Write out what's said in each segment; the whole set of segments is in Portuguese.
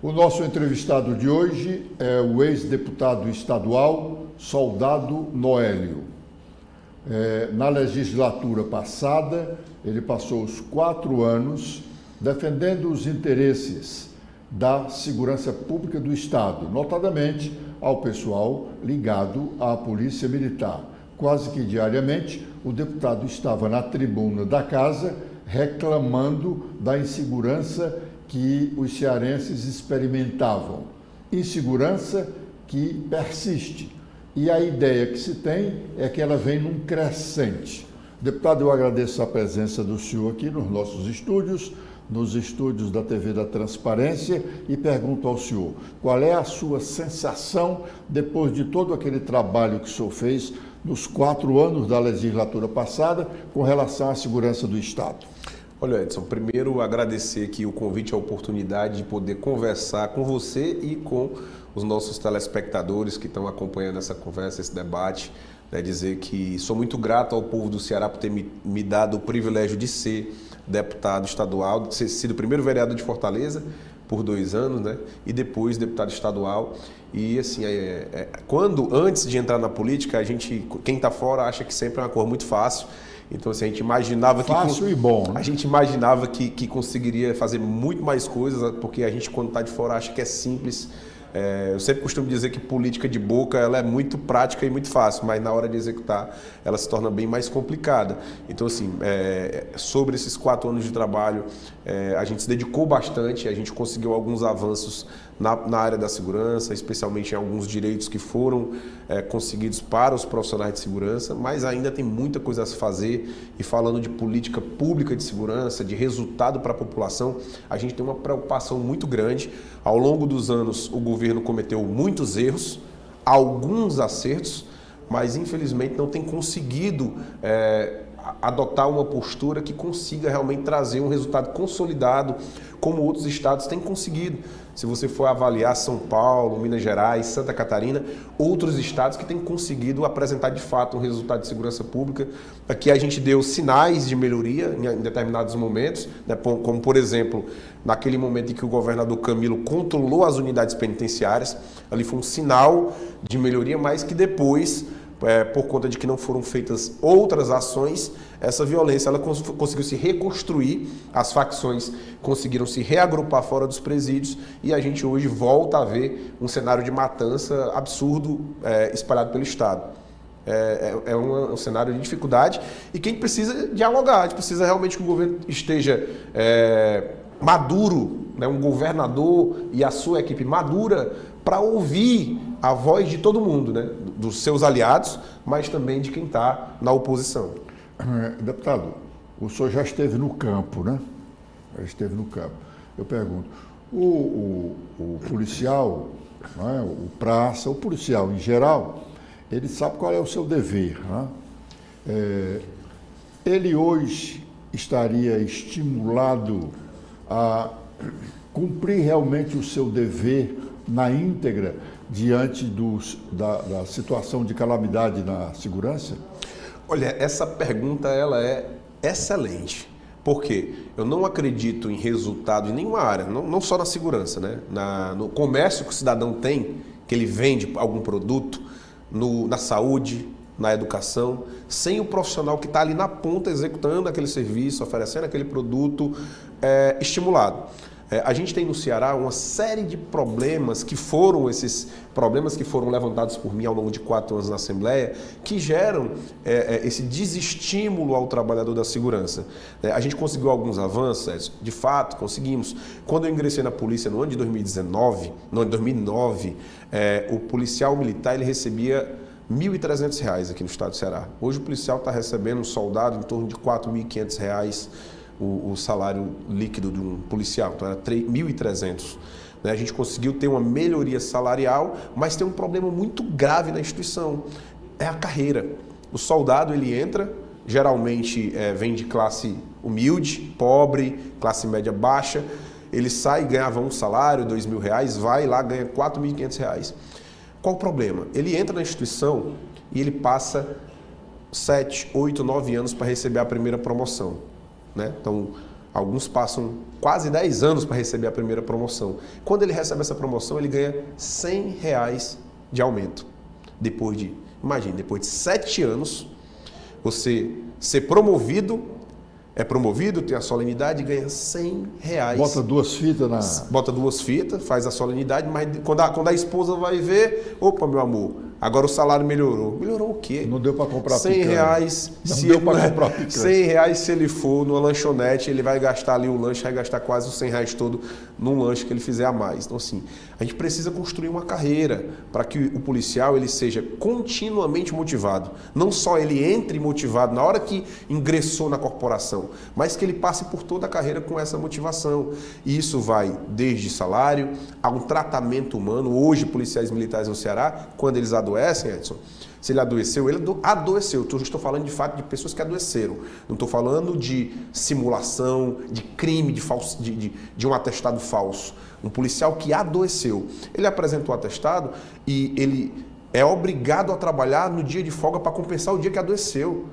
O nosso entrevistado de hoje é o ex-deputado estadual Soldado Noélio. Na legislatura passada, ele passou os 4 anos defendendo os interesses da segurança pública do Estado, notadamente ao pessoal ligado à Polícia Militar. Quase que diariamente, o deputado estava na tribuna da casa reclamando da insegurança que os cearenses experimentavam. Insegurança que persiste. E a ideia que se tem é que ela vem num crescente. Deputado, eu agradeço a presença do senhor aqui nos nossos estúdios, nos estúdios da TV da Transparência, e pergunto ao senhor, qual é a sua sensação depois de todo aquele trabalho que o senhor fez nos 4 anos da legislatura passada com relação à segurança do Estado? Olha, Edson, primeiro agradecer aqui o convite, a oportunidade de poder conversar com você e com os nossos telespectadores que estão acompanhando essa conversa, esse debate. Dizer que sou muito grato ao povo do Ceará por ter me dado o privilégio de ser deputado estadual, de ter sido o primeiro vereador de Fortaleza por 2 anos, né? E depois deputado estadual. E assim, antes de entrar na política, quem está fora acha que sempre é uma coisa muito fácil. Então, assim, a gente imaginava fácil e bom, né? A gente imaginava que conseguiria fazer muito mais coisas, porque a gente, quando está de fora, acha que é simples. Eu sempre costumo dizer que política de boca ela é muito prática e muito fácil, mas na hora de executar ela se torna bem mais complicada. Então, assim, sobre esses 4 anos de trabalho, a gente se dedicou bastante, a gente conseguiu alguns avanços na área da segurança, especialmente em alguns direitos que foram conseguidos para os profissionais de segurança, mas ainda tem muita coisa a se fazer. E falando de política pública de segurança, de resultado para a população, a gente tem uma preocupação muito grande. Ao longo dos anos, o governo cometeu muitos erros, alguns acertos, mas infelizmente não tem conseguido adotar uma postura que consiga realmente trazer um resultado consolidado, como outros estados têm conseguido. Se você for avaliar São Paulo, Minas Gerais, Santa Catarina, outros estados que têm conseguido apresentar de fato um resultado de segurança pública. Aqui a gente deu sinais de melhoria em determinados momentos, né, como por exemplo, naquele momento em que o governador Camilo controlou as unidades penitenciárias, ali foi um sinal de melhoria, mas que depois, por conta de que não foram feitas outras ações, essa violência ela conseguiu se reconstruir, as facções conseguiram se reagrupar fora dos presídios e a gente hoje volta a ver um cenário de matança absurdo espalhado pelo Estado. É um cenário de dificuldade e que a gente precisa dialogar, a gente precisa realmente que o governo esteja maduro, né, um governador e a sua equipe madura para ouvir a voz de todo mundo, né, dos seus aliados, mas também de quem está na oposição. Deputado, o senhor já esteve no campo, né? Já esteve no campo. Eu pergunto, o policial, né, o praça, o policial em geral, ele sabe qual é o seu dever, né? Ele hoje estaria estimulado a cumprir realmente o seu dever na íntegra diante da situação de calamidade na segurança? Olha, essa pergunta ela é excelente, porque eu não acredito em resultado em nenhuma área, não só na segurança, né? No comércio que o cidadão tem, que ele vende algum produto, na saúde, na educação, sem o profissional que está ali na ponta executando aquele serviço, oferecendo aquele produto estimulado. A gente tem no Ceará uma série de problemas que foram levantados por mim ao longo de 4 anos na Assembleia, que geram esse desestímulo ao trabalhador da segurança. A gente conseguiu alguns avanços, de fato, conseguimos. Quando eu ingressei na polícia no ano de 2009, o policial militar ele recebia R$ 1.300 aqui no estado do Ceará. Hoje o policial está recebendo, um soldado, em torno de R$ 4.500 o salário líquido de um policial, então era 1.300. A gente conseguiu ter uma melhoria salarial, mas tem um problema muito grave na instituição, é a carreira. O soldado ele entra, geralmente vem de classe humilde, pobre, classe média baixa, ele sai, ganhava um salário, R$ 2.000, vai lá, ganha R$ 4.500. Qual o problema? Ele entra na instituição e ele passa 7, 8, 9 anos para receber a primeira promoção. Né? Então, Alguns passam quase 10 anos para receber a primeira promoção. Quando ele recebe essa promoção, ele ganha R$100 de aumento. Depois de 7 anos, você ser promovido, tem a solenidade e ganha R$100. Bota 2 fitas na... Bota 2 fitas, faz a solenidade, mas quando a esposa vai ver, opa, meu amor, agora o salário melhorou. Melhorou o quê? Não deu para comprar R$100. Não deu para comprar picanha. R$100 se ele for numa lanchonete, ele vai gastar ali o lanche, vai gastar quase os R$100 todo num lanche que ele fizer a mais. Então, assim, a gente precisa construir uma carreira para que o policial ele seja continuamente motivado. Não só ele entre motivado na hora que ingressou na corporação, mas que ele passe por toda a carreira com essa motivação. E isso vai desde salário a um tratamento humano. Hoje, policiais militares no Ceará, quando eles adoecem, Edson, se ele adoeceu, ele adoeceu. Eu estou falando de fato de pessoas que adoeceram. Não estou falando de simulação, de crime, de um atestado falso. Um policial que adoeceu. Ele apresenta o atestado e ele é obrigado a trabalhar no dia de folga para compensar o dia que adoeceu.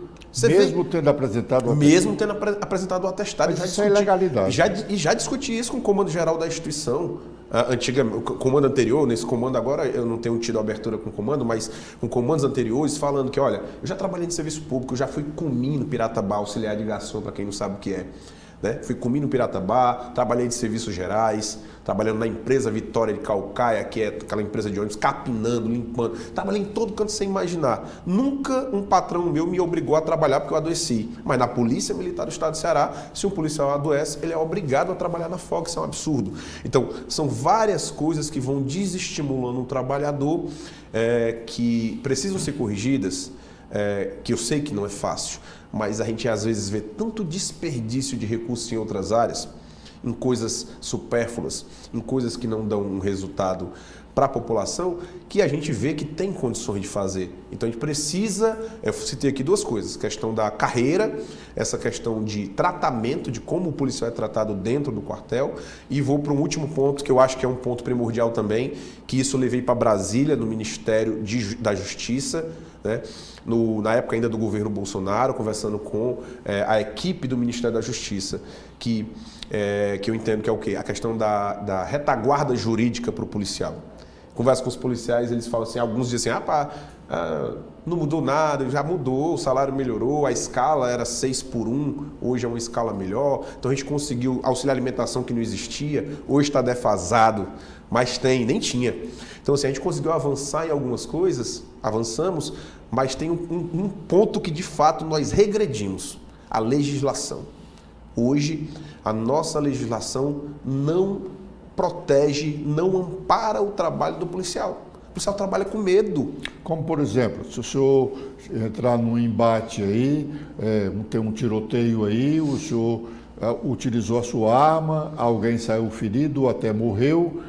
Tendo apresentado o atestado? Mesmo tendo apresentado o atestado. Mas isso é ilegalidade. Já discuti isso com o comando geral da instituição. O comando anterior, nesse comando agora eu não tenho tido abertura com o comando, mas com comandos anteriores falando que, olha, eu já trabalhei no serviço público, eu já fui comi no Piratabá, auxiliar de garçom, para quem não sabe o que é. Né? Fui comi no Piratabá, trabalhei de serviços gerais, trabalhando na empresa Vitória de Calcaia, que é aquela empresa de ônibus, capinando, limpando. Trabalhei em todo canto sem imaginar. Nunca um patrão meu me obrigou a trabalhar porque eu adoeci. Mas na Polícia Militar do Estado do Ceará, se um policial adoece, ele é obrigado a trabalhar na folga, isso é um absurdo. Então, são várias coisas que vão desestimulando um trabalhador que precisam ser corrigidas, que eu sei que não é fácil, mas a gente às vezes vê tanto desperdício de recursos em outras áreas, em coisas supérfluas, em coisas que não dão um resultado para a população, que a gente vê que tem condições de fazer. Então a gente precisa, eu citei aqui 2 coisas, questão da carreira, essa questão de tratamento, de como o policial é tratado dentro do quartel, e vou para um último ponto, que eu acho que é um ponto primordial também, que isso eu levei para Brasília, no Ministério da Justiça, né? Na época ainda do governo Bolsonaro, conversando com a equipe do Ministério da Justiça, que eu entendo que é o quê? A questão da retaguarda jurídica para o policial. Converso com os policiais, eles falam assim, alguns dizem assim, não mudou nada, já mudou, o salário melhorou, a escala era 6/1, hoje é uma escala melhor, então a gente conseguiu auxiliar alimentação que não existia, hoje está defasado, mas nem tinha. Então assim, a gente conseguiu avançar em algumas coisas, avançamos, mas tem um ponto que de fato nós regredimos, a legislação. Hoje, a nossa legislação não protege, não ampara o trabalho do policial. O policial trabalha com medo. Como, por exemplo, se o senhor entrar num embate aí, tem um tiroteio aí, o senhor utilizou a sua arma, alguém saiu ferido ou até morreu,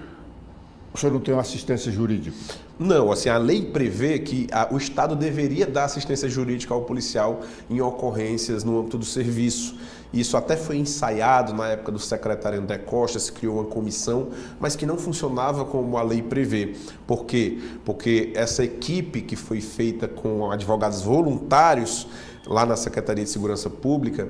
o senhor não tem uma assistência jurídica? Não, assim, a lei prevê que o Estado deveria dar assistência jurídica ao policial em ocorrências no âmbito do serviço. Isso até foi ensaiado na época do secretário André Costa, se criou uma comissão, mas que não funcionava como a lei prevê. Por quê? Porque essa equipe que foi feita com advogados voluntários lá na Secretaria de Segurança Pública,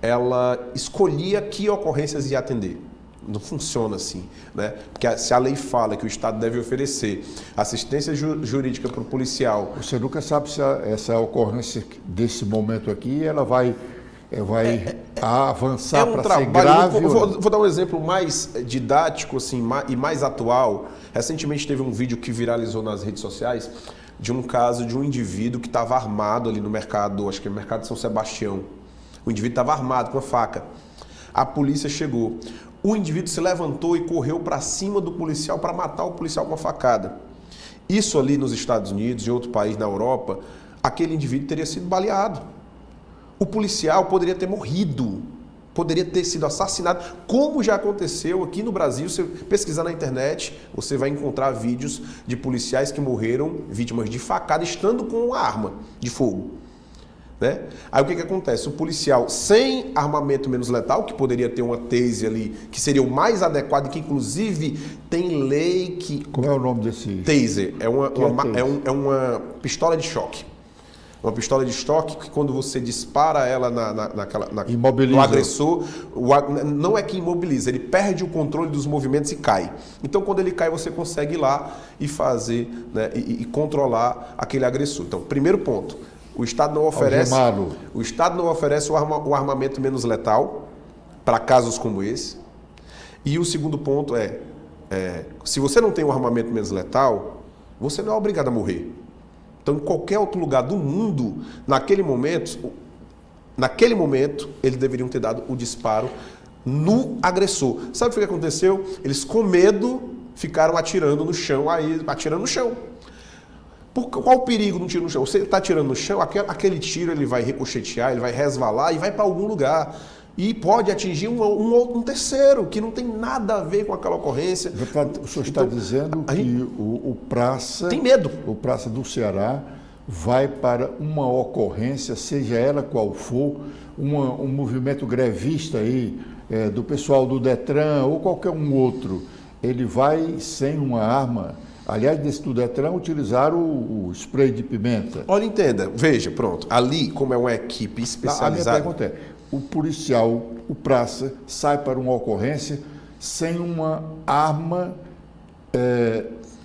ela escolhia que ocorrências ia atender. Não funciona assim, né? Porque se a lei fala que o Estado deve oferecer assistência jurídica para o policial... Você nunca sabe se essa ocorrência desse momento aqui, ela vai avançar para ser grave. Vou dar um exemplo mais didático assim, e mais atual. Recentemente teve um vídeo que viralizou nas redes sociais de um caso de um indivíduo que estava armado ali no mercado, acho que é o mercado de São Sebastião. O indivíduo estava armado com uma faca. A polícia chegou. O indivíduo se levantou e correu para cima do policial para matar o policial com uma facada. Isso ali nos Estados Unidos, em outro país na Europa, aquele indivíduo teria sido baleado. O policial poderia ter morrido, poderia ter sido assassinado, como já aconteceu aqui no Brasil. Se você pesquisar na internet, você vai encontrar vídeos de policiais que morreram vítimas de facada estando com uma arma de fogo. Né? Aí o que acontece? O policial sem armamento menos letal, que poderia ter uma taser ali, que seria o mais adequado, que inclusive tem lei que... Como é o nome desse? Taser. É uma pistola de choque. Uma pistola de estoque que quando você dispara ela Imobiliza. no agressor, não é que imobiliza, ele perde o controle dos movimentos e cai. Então quando ele cai você consegue ir lá e fazer, né, e controlar aquele agressor. Então, primeiro ponto, o Estado não oferece o armamento menos letal para casos como esse. E o segundo ponto se você não tem um armamento menos letal, você não é obrigado a morrer. Então, em qualquer outro lugar do mundo, naquele momento, eles deveriam ter dado o disparo no agressor. Sabe o que aconteceu? Eles, com medo, ficaram atirando no chão. Qual o perigo no tiro no chão? Você está atirando no chão, aquele tiro ele vai ricochetear, ele vai resvalar e vai para algum lugar. E pode atingir um terceiro, que não tem nada a ver com aquela ocorrência. Deputado, o senhor está dizendo que o praça... Tem medo. O praça do Ceará vai para uma ocorrência, seja ela qual for, um movimento grevista aí, do pessoal do Detran ou qualquer um outro, ele vai sem uma arma. Aliás, desse do Detran utilizaram o spray de pimenta. Olha, entenda, veja, pronto. Ali, como é uma equipe especializada... A minha pergunta o policial, o praça, sai para uma ocorrência sem uma arma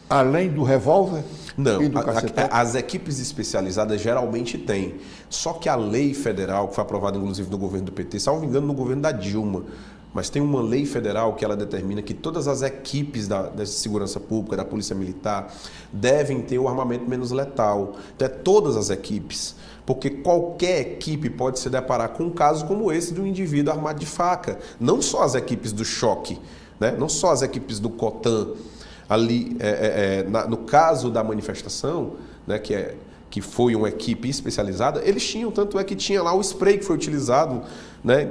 além do revólver? Não, e do cacetete? As equipes especializadas geralmente têm. Só que a lei federal, que foi aprovada inclusive no governo do PT, salvo engano no governo da Dilma, mas tem uma lei federal que ela determina que todas as equipes da segurança pública, da polícia militar, devem ter o armamento menos letal. Então todas as equipes. Porque qualquer equipe pode se deparar com um caso como esse de um indivíduo armado de faca. Não só as equipes do choque, né? Não só as equipes do COTAN. Ali, no caso da manifestação, né, que foi uma equipe especializada, eles tinham, tanto é que tinha lá o spray que foi utilizado, né?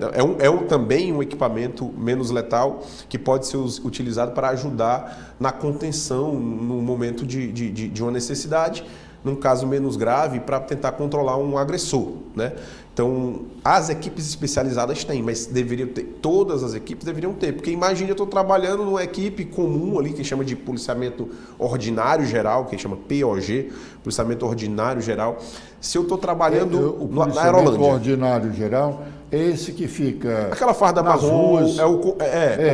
Também um equipamento menos letal que pode ser utilizado para ajudar na contenção no momento de uma necessidade, num caso menos grave, para tentar controlar um agressor, né? Então, as equipes especializadas têm, mas deveriam ter, todas as equipes deveriam ter, porque imagine eu estou trabalhando numa equipe comum ali, que chama de policiamento ordinário geral, que chama POG, policiamento ordinário geral. Se eu estou trabalhando na Aerolândia. O ordinário geral é esse que fica... Aquela farda nas marrom, ruas,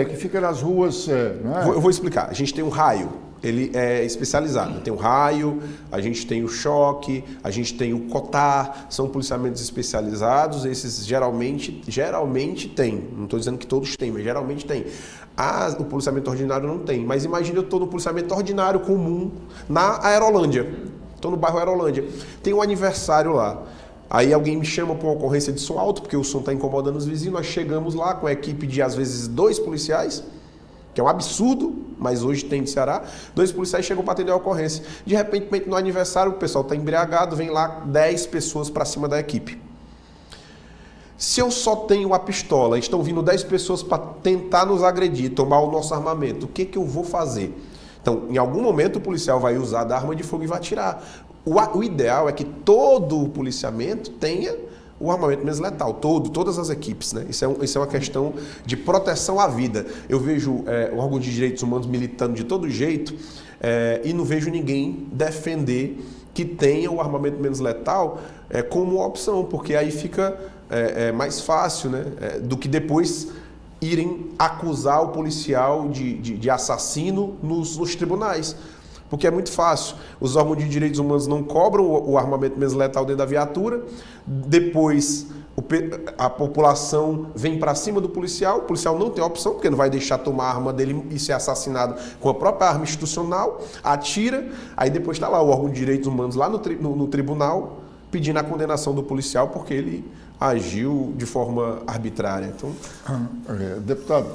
que fica nas ruas, não é? Eu vou explicar. A gente tem um raio. Ele é especializado. Tem o raio, a gente tem o choque, a gente tem o COTAR, são policiamentos especializados, esses geralmente tem. Não estou dizendo que todos têm, mas geralmente tem. O policiamento ordinário não tem. Mas imagina eu estou no policiamento ordinário comum na Aerolândia. Estou no bairro Aerolândia. Tem um aniversário lá. Aí alguém me chama para uma ocorrência de som alto, porque o som está incomodando os vizinhos. Nós chegamos lá com a equipe de, às vezes, 2 policiais, que é um absurdo, mas hoje tem no Ceará. 2 policiais chegam para atender a ocorrência. De repente, no aniversário, o pessoal está embriagado, vem lá 10 pessoas para cima da equipe. Se eu só tenho a pistola, estão vindo 10 pessoas para tentar nos agredir, tomar o nosso armamento, o que eu vou fazer? Então, em algum momento, o policial vai usar da arma de fogo e vai atirar. O ideal é que todo o policiamento tenha o armamento menos letal, todas as equipes, né? Isso é uma questão de proteção à vida. Eu vejo o órgão de direitos humanos militando de todo jeito e não vejo ninguém defender que tenha o armamento menos letal como uma opção, porque aí fica mais fácil, né? Do que depois irem acusar o policial de assassino nos tribunais. Porque é muito fácil. Os órgãos de direitos humanos não cobram o armamento menos letal dentro da viatura, depois a população vem para cima do policial, o policial não tem opção, porque não vai deixar tomar a arma dele e ser assassinado com a própria arma institucional, atira, aí depois está lá o órgão de direitos humanos lá no tribunal pedindo a condenação do policial porque ele agiu de forma arbitrária. Então... Deputado,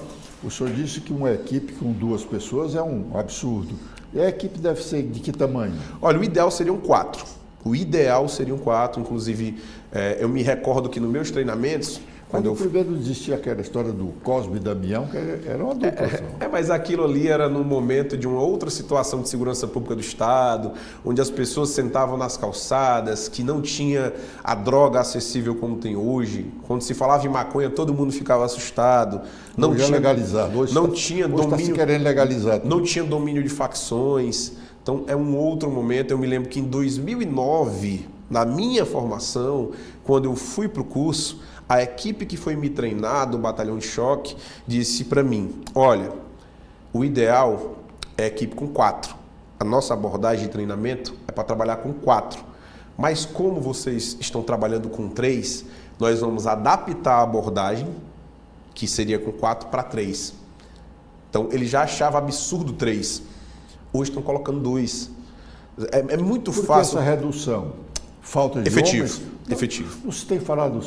o senhor disse que uma equipe com 2 pessoas é um absurdo. E a equipe deve ser de que tamanho? Olha, o ideal seriam 4. O ideal seriam 4, inclusive eu me recordo que nos meus treinamentos... Quando primeiro existia aquela história do Cosme e Damião, que era uma dupla. Mas aquilo ali era no momento de uma outra situação de segurança pública do Estado, onde as pessoas sentavam nas calçadas, que não tinha a droga acessível como tem hoje. Quando se falava em maconha, todo mundo ficava assustado. Não tinha legalizado. Hoje não tinha domínio, está se querendo legalizar. Não tinha domínio de facções. Então é um outro momento. Eu me lembro que em 2009... Na minha formação, quando eu fui para o curso, a equipe que foi me treinar do batalhão de choque disse para mim, olha, o ideal é a equipe com 4. A nossa abordagem de treinamento é para trabalhar com 4. Mas como vocês estão trabalhando com 3, nós vamos adaptar a abordagem, que seria com 4 para 3. Então, ele já achava absurdo 3. Hoje estão colocando 2. É muito Por que fácil. essa redução? Falta de Efetivo. homens? Efetivo. Você tem falado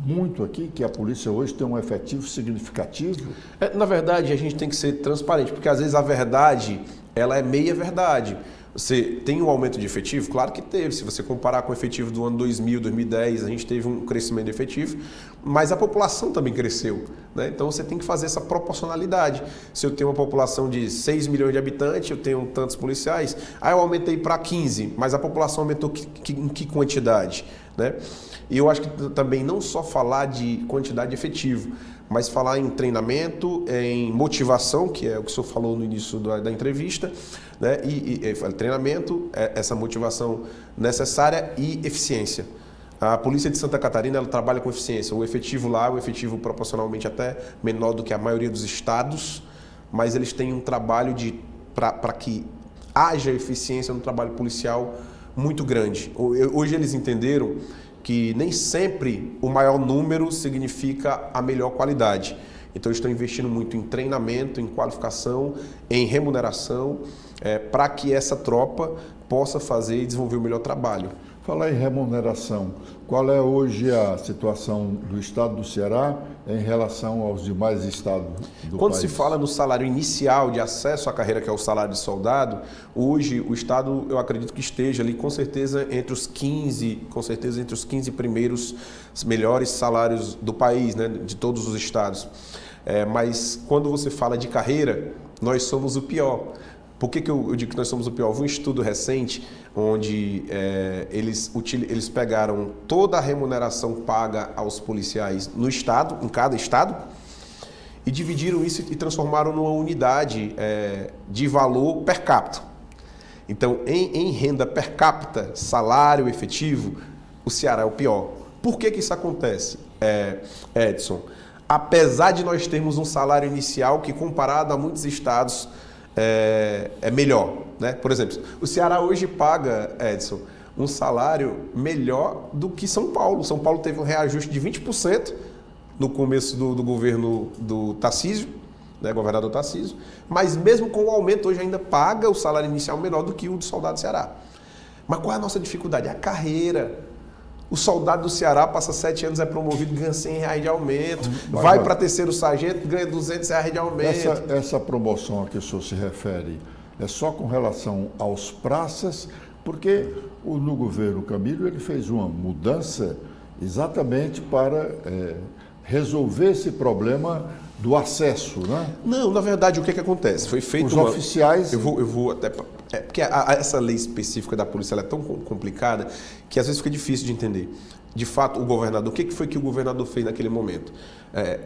muito aqui que a polícia hoje tem um efetivo significativo. Na verdade, a gente tem que ser transparente, porque às vezes a verdade, ela é meia verdade. Você tem um aumento de efetivo? Claro que teve. Se você comparar com o efetivo do ano 2000, 2010, a gente teve um crescimento de efetivo, mas a população também cresceu, né? Então você tem que fazer essa proporcionalidade. Se eu tenho uma população de 6 milhões de habitantes, eu tenho tantos policiais, aí eu aumentei para 15, mas a população aumentou em que quantidade, né? E eu acho que também não só falar de quantidade de efetivo, mas falar em treinamento, em motivação, que é o que o senhor falou no início da entrevista, né? E treinamento, essa motivação necessária e eficiência. A Polícia de Santa Catarina ela trabalha com eficiência. O efetivo lá é um efetivo proporcionalmente até menor do que a maioria dos estados, mas eles têm um trabalho para que haja eficiência no trabalho policial muito grande. Hoje eles entenderam que nem sempre o maior número significa a melhor qualidade. Então, estão investindo muito em treinamento, em qualificação, em remuneração, para que essa tropa possa fazer e desenvolver o melhor trabalho. Falar em remuneração, qual é hoje a situação do estado do Ceará em relação aos demais estados do Quando país? se fala no salário inicial de acesso à carreira, que é o salário de soldado, hoje o estado, eu acredito que esteja ali com certeza entre os 15 primeiros melhores salários do país, né, de todos os estados. Mas quando você fala de carreira, nós somos o pior. Por que eu digo que nós somos o pior? Houve um estudo recente onde eles pegaram toda a remuneração paga aos policiais no estado, em cada estado, e dividiram isso e transformaram numa unidade de valor per capita. Então, em renda per capita, salário efetivo, o Ceará é o pior. Por que isso acontece, Edson? Apesar de nós termos um salário inicial que, comparado a muitos estados, é melhor, né? Por exemplo, o Ceará hoje paga, Edson, um salário melhor do que São Paulo. São Paulo teve um reajuste de 20% no começo do governo do Tarcísio, né, governador Tarcísio, mas mesmo com o aumento hoje ainda paga o salário inicial menor do que o do soldado do Ceará. Mas qual é a nossa dificuldade? É a carreira. O soldado do Ceará passa 7 anos, é promovido, ganha R$100 de aumento, vai para terceiro sargento, ganha R$200 de aumento. Essa promoção a que o senhor se refere é só com relação aos praças, porque no governo Camilo ele fez uma mudança exatamente para resolver esse problema do acesso, né? Não, na verdade, o que acontece? Foi feito os oficiais... Eu vou até... porque essa lei específica da polícia ela é tão complicada que às vezes fica difícil de entender. De fato, o governador... O que foi que o governador fez naquele momento?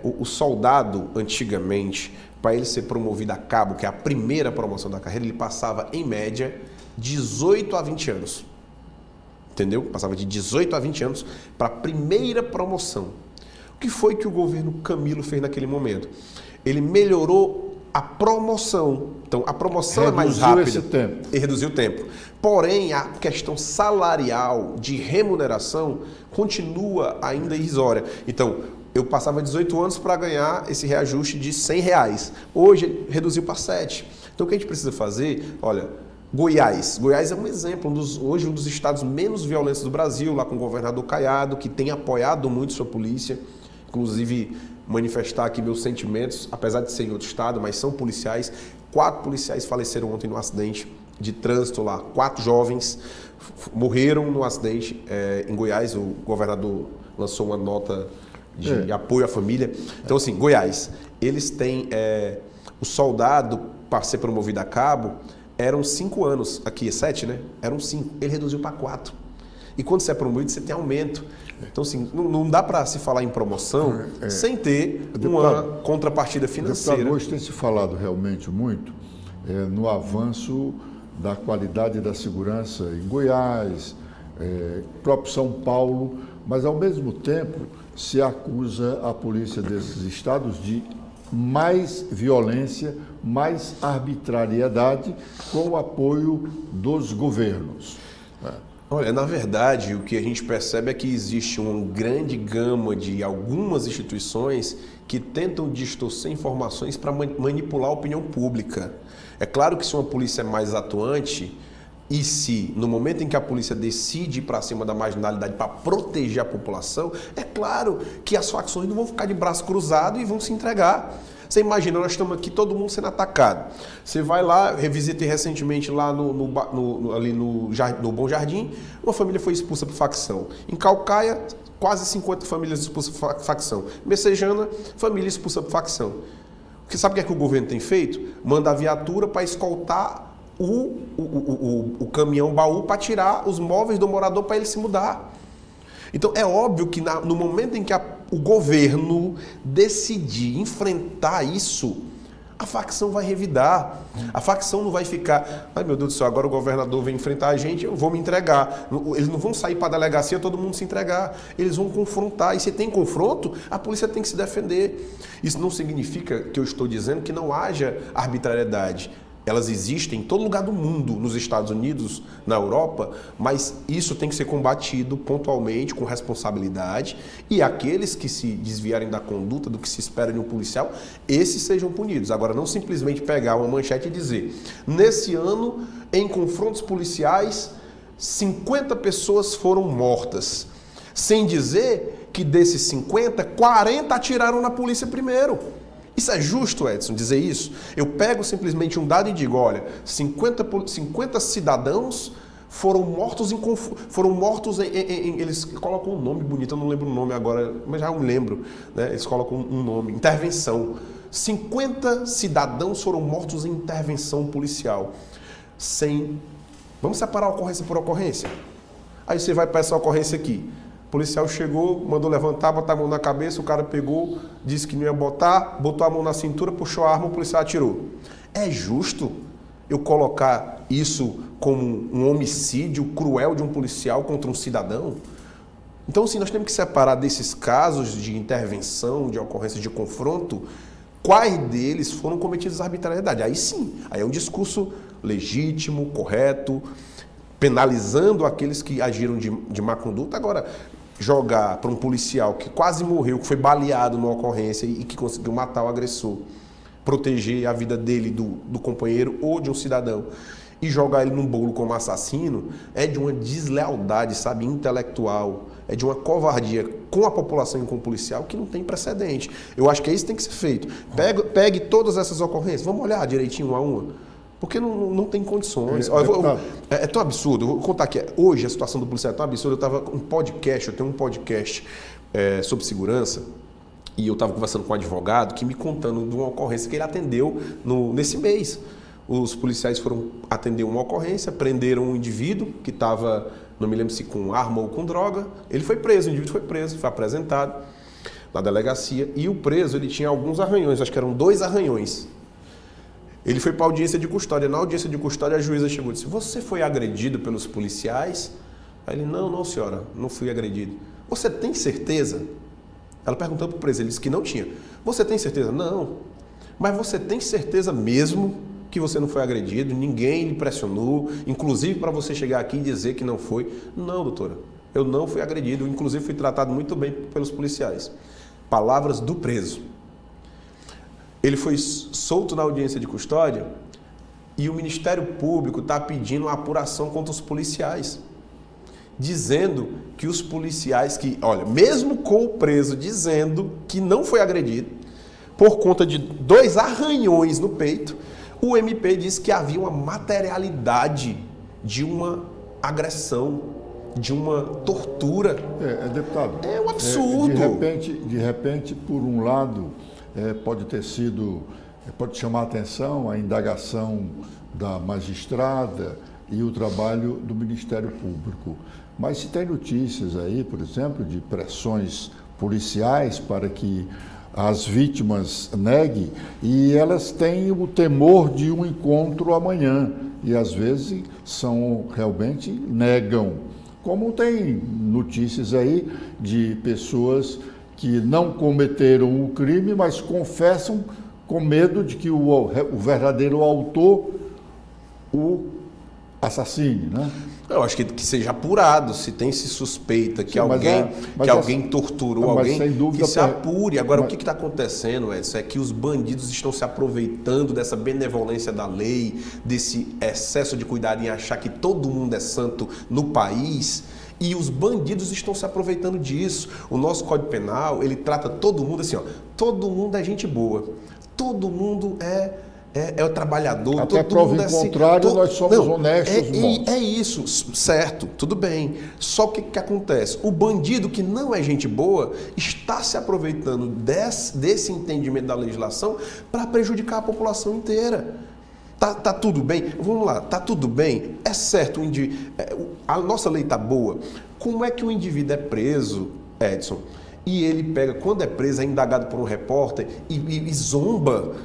O soldado, antigamente, para ele ser promovido a cabo, que é a primeira promoção da carreira, ele passava, em média, 18 a 20 anos. Entendeu? Passava de 18 a 20 anos para a primeira promoção. O que foi que o governo Camilo fez naquele momento? Ele melhorou a promoção. Então, a promoção é mais rápida. Reduziu esse tempo. E reduziu o tempo. Porém, a questão salarial de remuneração continua ainda irrisória. Então, eu passava 18 anos para ganhar esse reajuste de R$100. Hoje, reduziu para 7. Então, o que a gente precisa fazer? Olha, Goiás. Goiás é um exemplo, hoje um dos estados menos violentos do Brasil, lá com o governador Caiado, que tem apoiado muito sua polícia. Inclusive, manifestar aqui meus sentimentos, apesar de ser em outro estado, mas são policiais. 4 policiais faleceram ontem num acidente de trânsito lá. 4 jovens morreram no acidente em Goiás. O governador lançou uma nota de apoio à família. Então, assim, Goiás, eles têm o soldado para ser promovido a cabo, eram 5 anos. Aqui é 7, né? Eram 5. Ele reduziu para 4. E quando você é promovido, você tem aumento. Então, assim, não dá para se falar em promoção sem ter uma contrapartida financeira. Deputado, hoje tem se falado realmente muito no avanço da qualidade da segurança em Goiás, próprio São Paulo, mas ao mesmo tempo se acusa a polícia desses estados de mais violência, mais arbitrariedade com o apoio dos governos. Olha, na verdade, o que a gente percebe é que existe uma grande gama de algumas instituições que tentam distorcer informações para manipular a opinião pública. É claro que se uma polícia é mais atuante e se, no momento em que a polícia decide ir para cima da marginalidade para proteger a população, é claro que as facções não vão ficar de braço cruzado e vão se entregar. Você imagina, nós estamos aqui, todo mundo sendo atacado. Você vai lá, revisitei recentemente lá ali no Bom Jardim, uma família foi expulsa por facção. Em Caucaia, quase 50 famílias expulsas por facção. Messejana, família expulsa por facção. Porque sabe o que o governo tem feito? Manda a viatura para escoltar o caminhão baú para tirar os móveis do morador para ele se mudar. Então é óbvio que no momento em que o governo decidir enfrentar isso, a facção vai revidar. A facção não vai ficar, ai meu Deus do céu, agora o governador vem enfrentar a gente, eu vou me entregar. Eles não vão sair para a delegacia, todo mundo se entregar. Eles vão confrontar. E se tem confronto, a polícia tem que se defender. Isso não significa que eu estou dizendo que não haja arbitrariedade. Elas existem em todo lugar do mundo, nos Estados Unidos, na Europa, mas isso tem que ser combatido pontualmente, com responsabilidade, e aqueles que se desviarem da conduta, do que se espera de um policial, esses sejam punidos. Agora, não simplesmente pegar uma manchete e dizer, nesse ano, em confrontos policiais, 50 pessoas foram mortas, sem dizer que desses 50, 40 atiraram na polícia primeiro. Isso é justo, Edson, dizer isso? Eu pego simplesmente um dado e digo, olha, 50 cidadãos foram mortos eles colocam um nome bonito, eu não lembro o nome agora, mas já me lembro, né? Eles colocam um nome, intervenção. 50 cidadãos foram mortos em intervenção policial. Vamos separar ocorrência por ocorrência? Aí você vai para essa ocorrência aqui. O policial chegou, mandou levantar, botar a mão na cabeça, o cara pegou, disse que não ia botar, botou a mão na cintura, puxou a arma, o policial atirou. É justo eu colocar isso como um homicídio cruel de um policial contra um cidadão? Então, sim, nós temos que separar desses casos de intervenção, de ocorrência de confronto, quais deles foram cometidos arbitrariedade. Aí sim, aí é um discurso legítimo, correto, penalizando aqueles que agiram de má conduta. Agora, jogar para um policial que quase morreu, que foi baleado numa ocorrência e que conseguiu matar o agressor, proteger a vida dele, do companheiro ou de um cidadão, e jogar ele num bolo como assassino, é de uma deslealdade, sabe, intelectual, é de uma covardia com a população e com o policial que não tem precedente. Eu acho que é isso que tem que ser feito. Pegue todas essas ocorrências, vamos olhar direitinho uma a uma. Porque não tem condições. É tão absurdo. Eu vou contar aqui. Hoje a situação do policial é tão absurda. Eu tenho um podcast sobre segurança, e eu estava conversando com um advogado que me contando de uma ocorrência que ele atendeu nesse mês. Os policiais foram atender uma ocorrência, prenderam um indivíduo que estava, não me lembro se com arma ou com droga. Ele foi preso, o indivíduo foi preso, foi apresentado na delegacia, e o preso ele tinha alguns arranhões, acho que eram 2 arranhões. Ele foi para a audiência de custódia. Na audiência de custódia, a juíza chegou e disse, você foi agredido pelos policiais? Aí ele, não senhora, não fui agredido. Você tem certeza? Ela perguntou para o preso, ele disse que não tinha. Você tem certeza? Não. Mas você tem certeza mesmo que você não foi agredido? Ninguém lhe pressionou, inclusive para você chegar aqui e dizer que não foi? Não, doutora, eu não fui agredido, inclusive fui tratado muito bem pelos policiais. Palavras do preso. Ele foi solto na audiência de custódia e o Ministério Público está pedindo uma apuração contra os policiais, dizendo que os policiais mesmo com o preso dizendo que não foi agredido, por conta de 2 arranhões no peito, o MP disse que havia uma materialidade de uma agressão, de uma tortura. Deputado. É um absurdo. De repente, por um lado, pode chamar a atenção a indagação da magistrada e o trabalho do Ministério Público. Mas se tem notícias aí, por exemplo, de pressões policiais para que as vítimas neguem, e elas têm o temor de um encontro amanhã, e às vezes realmente negam. Como tem notícias aí de pessoas que não cometeram o crime, mas confessam com medo de que o verdadeiro autor o assassine, né? Eu acho que seja apurado, se se suspeita que alguém torturou alguém, que se apure. Agora, o que está acontecendo, Edson, é que os bandidos estão se aproveitando dessa benevolência da lei, desse excesso de cuidado em achar que todo mundo é santo no país, e os bandidos estão se aproveitando disso. O nosso Código Penal, ele trata todo mundo assim, ó, todo mundo é gente boa, todo mundo é o trabalhador. Até prova em contrário, nós somos honestos. É isso, certo, tudo bem. Só que o que acontece? O bandido que não é gente boa está se aproveitando desse entendimento da legislação para prejudicar a população inteira. Tá tudo bem? Vamos lá, tá tudo bem? É certo, a nossa lei tá boa. Como é que o indivíduo é preso, Edson? E ele pega, quando é preso, é indagado por um repórter e zomba.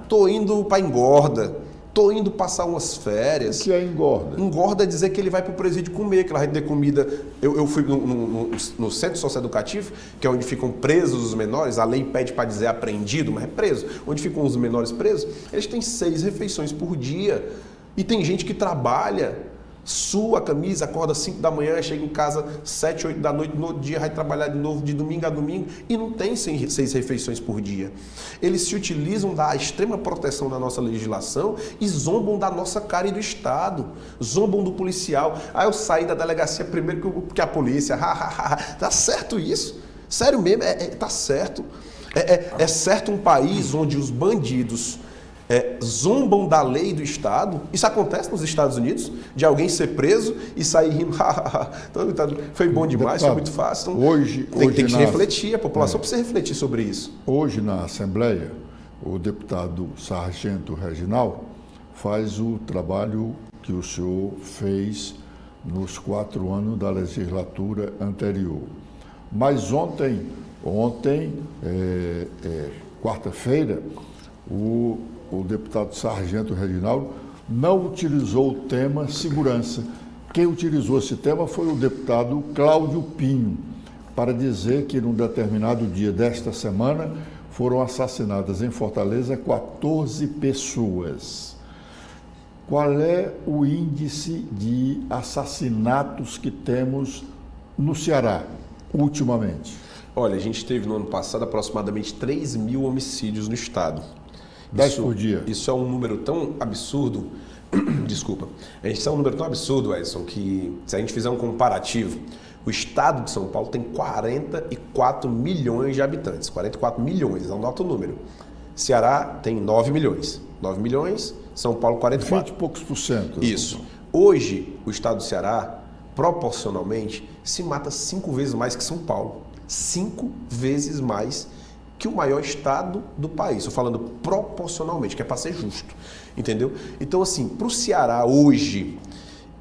Tô indo para engorda, tô indo passar umas férias. O que é engorda? Engorda é dizer que ele vai para o presídio comer, que ela vai ter comida. Eu fui no centro socioeducativo, que é onde ficam presos os menores, a lei pede para dizer apreendido, mas é preso. Onde ficam os menores presos, eles têm 6 refeições por dia. E tem gente que trabalha, sua a camisa, acorda 5 da manhã, chega em casa 7, 8 da noite, no outro dia vai trabalhar de novo de domingo a domingo e não tem 6 refeições por dia. Eles se utilizam da extrema proteção da nossa legislação e zombam da nossa cara e do Estado, zombam do policial. Eu saí da delegacia primeiro que a polícia, tá certo isso? Sério mesmo, tá certo. É certo um país onde os bandidos zombam da lei do Estado. Isso acontece nos Estados Unidos, de alguém ser preso e sair rindo. Foi bom demais, foi muito fácil. Então, hoje tem que refletir, a população precisa refletir sobre isso. Hoje na Assembleia, o deputado Sargento Reginaldo faz o trabalho que o senhor fez nos 4 anos da legislatura anterior. Mas ontem, quarta-feira, o deputado Sargento Reginaldo não utilizou o tema segurança. Quem utilizou esse tema foi o deputado Cláudio Pinho, para dizer que num determinado dia desta semana foram assassinadas em Fortaleza 14 pessoas. Qual é o índice de assassinatos que temos no Ceará, ultimamente? Olha, a gente teve no ano passado aproximadamente 3.000 homicídios no estado. 10 por dia. Isso é um número tão absurdo, desculpa, isso é um número tão absurdo, Edson, que se a gente fizer um comparativo, o estado de São Paulo tem 44 milhões de habitantes, 44 milhões, é um alto número. Ceará tem 9 milhões, 9 milhões, São Paulo 44. 20 e poucos por cento. Isso. Hoje, o estado do Ceará, proporcionalmente, se mata 5 vezes mais que São Paulo. 5 vezes mais que o maior estado do país. Estou falando proporcionalmente, que é para ser justo, entendeu? Então, assim, para o Ceará hoje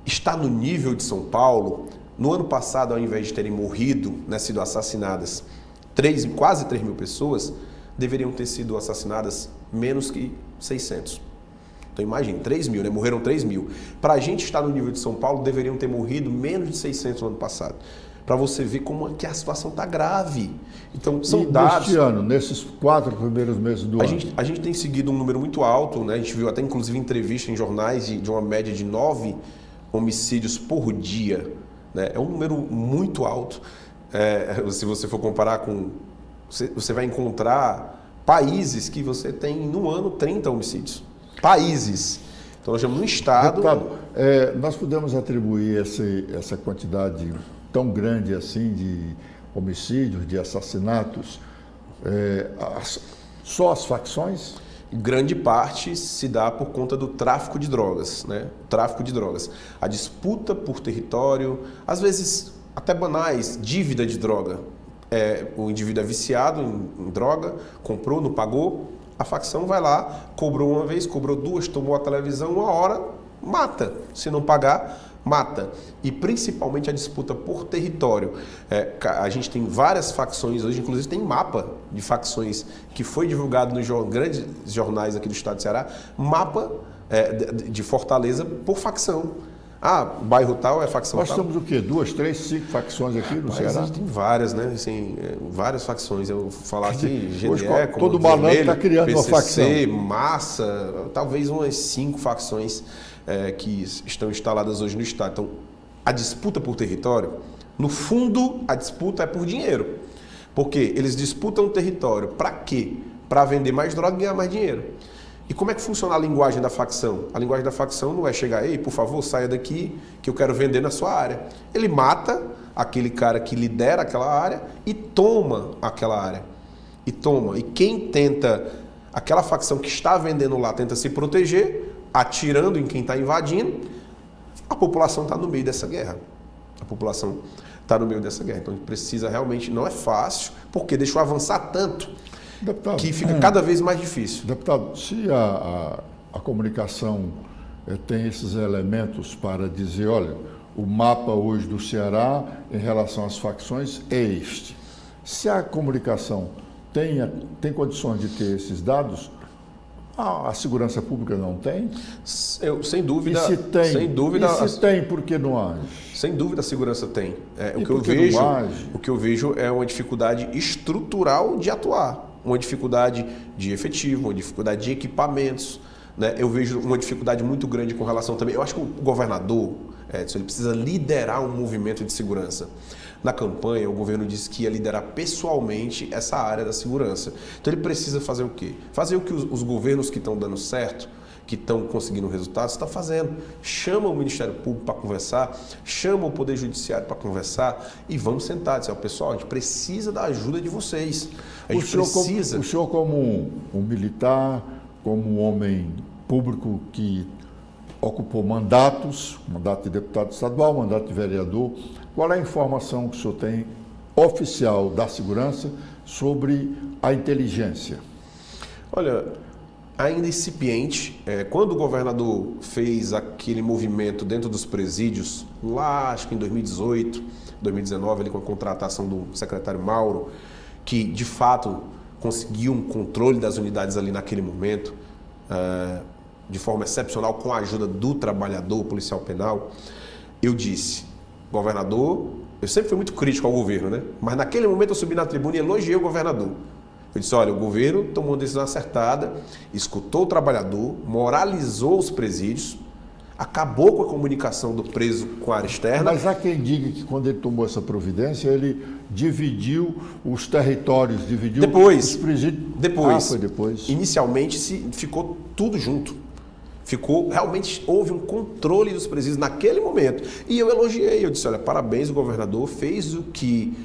estar no nível de São Paulo, no ano passado, ao invés de terem morrido, sido assassinadas quase 3.000 pessoas, deveriam ter sido assassinadas menos que 600. Então, imagine, 3.000, morreram 3.000. Para a gente estar no nível de São Paulo, deveriam ter morrido menos de 600 no ano passado. Para você ver como que a situação está grave. Então, são dados... Este ano, nesses 4 primeiros meses do ano? A gente tem seguido um número muito alto, né? A gente viu até, inclusive, entrevista em jornais de uma média de 9 homicídios por dia. Né? É um número muito alto. Se você for comparar com... Você vai encontrar países que você tem, no ano, 30 homicídios. Países. Então, nós temos um estado... Deputado, nós podemos atribuir essa quantidade tão grande assim de homicídios, de assassinatos, só as facções? Grande parte se dá por conta do tráfico de drogas, né? O tráfico de drogas. A disputa por território, às vezes até banais, dívida de droga. O indivíduo é viciado em droga, comprou, não pagou, a facção vai lá, cobrou uma vez, cobrou 2, tomou a televisão, 1 hora, mata. Se não pagar, mata. E principalmente a disputa por território. A gente tem várias facções hoje, inclusive tem mapa de facções que foi divulgado nos grandes jornais aqui do estado do Ceará, mapa de Fortaleza por facção. Ah, bairro tal é facção Nós tal. temos o quê? 2, 3, 5 facções aqui no Ceará? Existem várias, né? Assim, várias facções. Eu vou falar aqui, Hoje, GDE, todo malandro está criando PCC, uma facção. Massa, talvez umas 5 facções que estão instaladas hoje no Estado. Então, a disputa por território, no fundo, a disputa é por dinheiro. Porque eles disputam o território. Para quê? Para vender mais droga e ganhar mais dinheiro. E como é que funciona a linguagem da facção? A linguagem da facção não é chegar, ei, por favor, saia daqui que eu quero vender na sua área. Ele mata aquele cara que lidera aquela área e toma aquela área. E toma. E quem tenta, aquela facção que está vendendo lá, tenta se proteger, atirando em quem está invadindo, a população está no meio dessa guerra. A população está no meio dessa guerra. Então a gente precisa realmente, não é fácil, porque deixou avançar tanto, Deputado, que fica cada vez mais difícil. Deputado, se a comunicação tem esses elementos para dizer, olha, o mapa hoje do Ceará em relação às facções é este. Se a comunicação tem condições de ter esses dados, a segurança pública não tem? Sem dúvida. E se tem, sem dúvida, por que não age? Sem dúvida a segurança tem. O que eu vejo é uma dificuldade estrutural de atuar, uma dificuldade de efetivo, uma dificuldade de equipamentos, né? Eu vejo uma dificuldade muito grande com relação também. Eu acho que o governador, Edson, ele precisa liderar um movimento de segurança. Na campanha, o governo disse que ia liderar pessoalmente essa área da segurança. Então ele precisa fazer o quê? Fazer o que os governos que estão dando certo, que estão conseguindo resultados, estão fazendo. Chama o Ministério Público para conversar, chama o Poder Judiciário para conversar e vamos sentar. Dizer, pessoal, a gente precisa da ajuda de vocês. O senhor como um militar, como um homem público que ocupou mandato de deputado estadual, mandato de vereador, qual é a informação que o senhor tem oficial da segurança sobre a inteligência? Olha, ainda incipiente, quando o governador fez aquele movimento dentro dos presídios, lá acho que em 2018, 2019, ali com a contratação do secretário Mauro, que de fato conseguiu um controle das unidades ali naquele momento, de forma excepcional, com a ajuda do trabalhador, policial penal, eu disse, governador, eu sempre fui muito crítico ao governo, né? Mas naquele momento eu subi na tribuna e elogiei o governador. Eu disse, olha, o governo tomou uma decisão acertada, escutou o trabalhador, moralizou os presídios, acabou com a comunicação do preso com a área externa. Mas há quem diga que quando ele tomou essa providência, ele dividiu os territórios, dividiu os presídios. Depois. Foi depois. Inicialmente ficou tudo junto. Realmente houve um controle dos presídios naquele momento. E eu elogiei, eu disse, olha, parabéns, o governador fez o que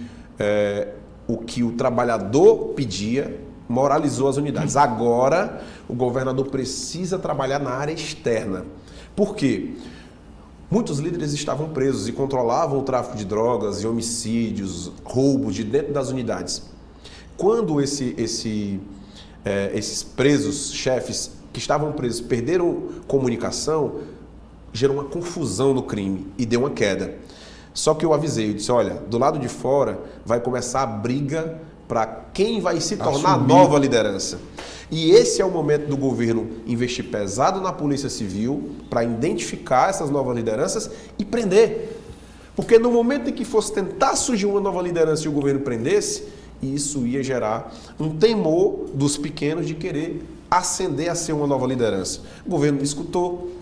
o trabalhador pedia, moralizou as unidades. Agora, o governador precisa trabalhar na área externa. Por quê? Muitos líderes estavam presos e controlavam o tráfico de drogas e homicídios, roubos de dentro das unidades. Quando esses presos, chefes que estavam presos, perderam comunicação, gerou uma confusão no crime e deu uma queda. Só que eu avisei, eu disse, olha, do lado de fora vai começar a briga para quem vai se tornar a nova liderança. E esse é o momento do governo investir pesado na Polícia Civil para identificar essas novas lideranças e prender. Porque no momento em que fosse tentar surgir uma nova liderança e o governo prendesse, isso ia gerar um temor dos pequenos de querer ascender a ser uma nova liderança. O governo escutou,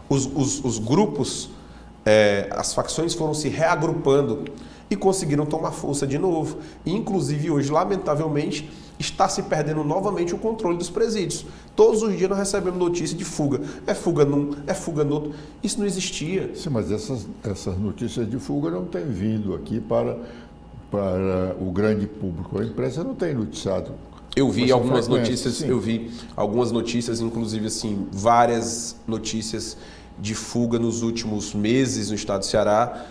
os grupos, as facções foram se reagrupando e conseguiram tomar força de novo. E, inclusive, hoje, lamentavelmente, está se perdendo novamente o controle dos presídios. Todos os dias nós recebemos notícia de fuga. É fuga num, é fuga no outro. Isso não existia. Sim, mas essas notícias de fuga não têm vindo aqui para o grande público. A imprensa não tem noticiado. Eu vi algumas notícias, inclusive assim, várias notícias de fuga nos últimos meses no estado do Ceará,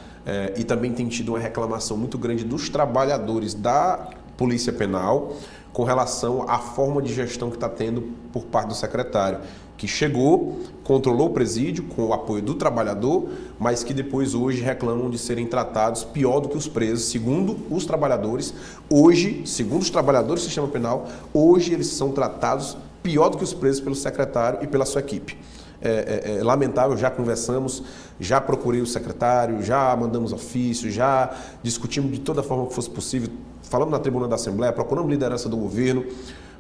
e também tem tido uma reclamação muito grande dos trabalhadores da Polícia Penal com relação à forma de gestão que está tendo por parte do secretário, que chegou, controlou o presídio com o apoio do trabalhador, mas que depois hoje reclamam de serem tratados pior do que os presos, segundo os trabalhadores. Hoje, segundo os trabalhadores do sistema penal, hoje eles são tratados pior do que os presos pelo secretário e pela sua equipe. lamentável, já conversamos, já procurei o secretário, já mandamos ofício, já discutimos de toda forma que fosse possível, falamos na tribuna da Assembleia, procuramos liderança do governo,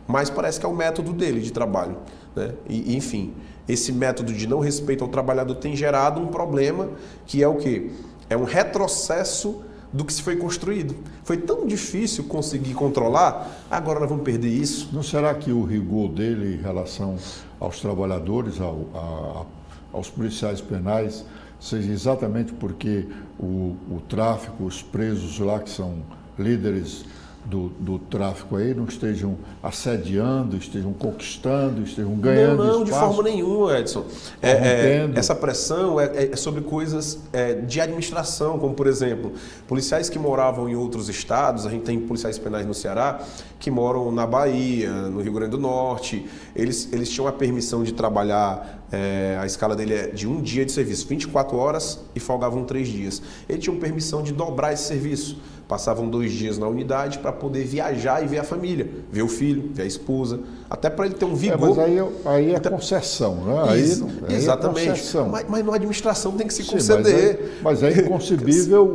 mas parece que é o método dele de trabalho, né? E, enfim, esse método de não respeito ao trabalhador tem gerado um problema que é o quê? É um retrocesso do que se foi construído. Foi tão difícil conseguir controlar, agora nós vamos perder isso. Não será que o rigor dele em relação aos trabalhadores, aos policiais penais, seja exatamente porque o tráfico, os presos lá que são líderes do tráfico aí, não estejam assediando, estejam conquistando, estejam ganhando Não, espaço? de forma nenhuma, Edson. Essa pressão é sobre coisas de administração, como, por exemplo, policiais que moravam em outros estados, a gente tem policiais penais no Ceará, que moram na Bahia, no Rio Grande do Norte, eles tinham a permissão de trabalhar, a escala dele é de um dia de serviço, 24 horas e folgavam 3 dias. Eles tinham permissão de dobrar esse serviço. Passavam 2 dias na unidade para poder viajar e ver a família, ver o filho, ver a esposa, até para ele ter um vigor. Mas aí é concessão, né? Exatamente. É concessão. Mas na administração tem que se conceder. Mas é inconcebível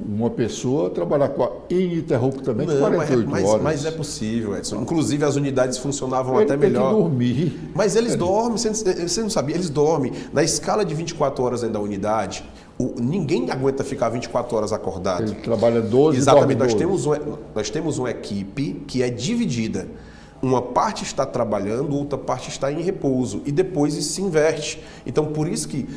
uma pessoa trabalhar ininterruptamente 48 horas. Mas é possível, Edson. Inclusive as unidades funcionavam ele até melhor. Tem que dormir. Mas eles dormem, você não sabia, eles dormem. Na escala de 24 horas dentro da unidade, ninguém aguenta ficar 24 horas acordado. Ele trabalha 12 Exatamente, e dorme 12. Nós temos uma equipe que é dividida. Uma parte está trabalhando, outra parte está em repouso. E depois isso se inverte. Então, por isso que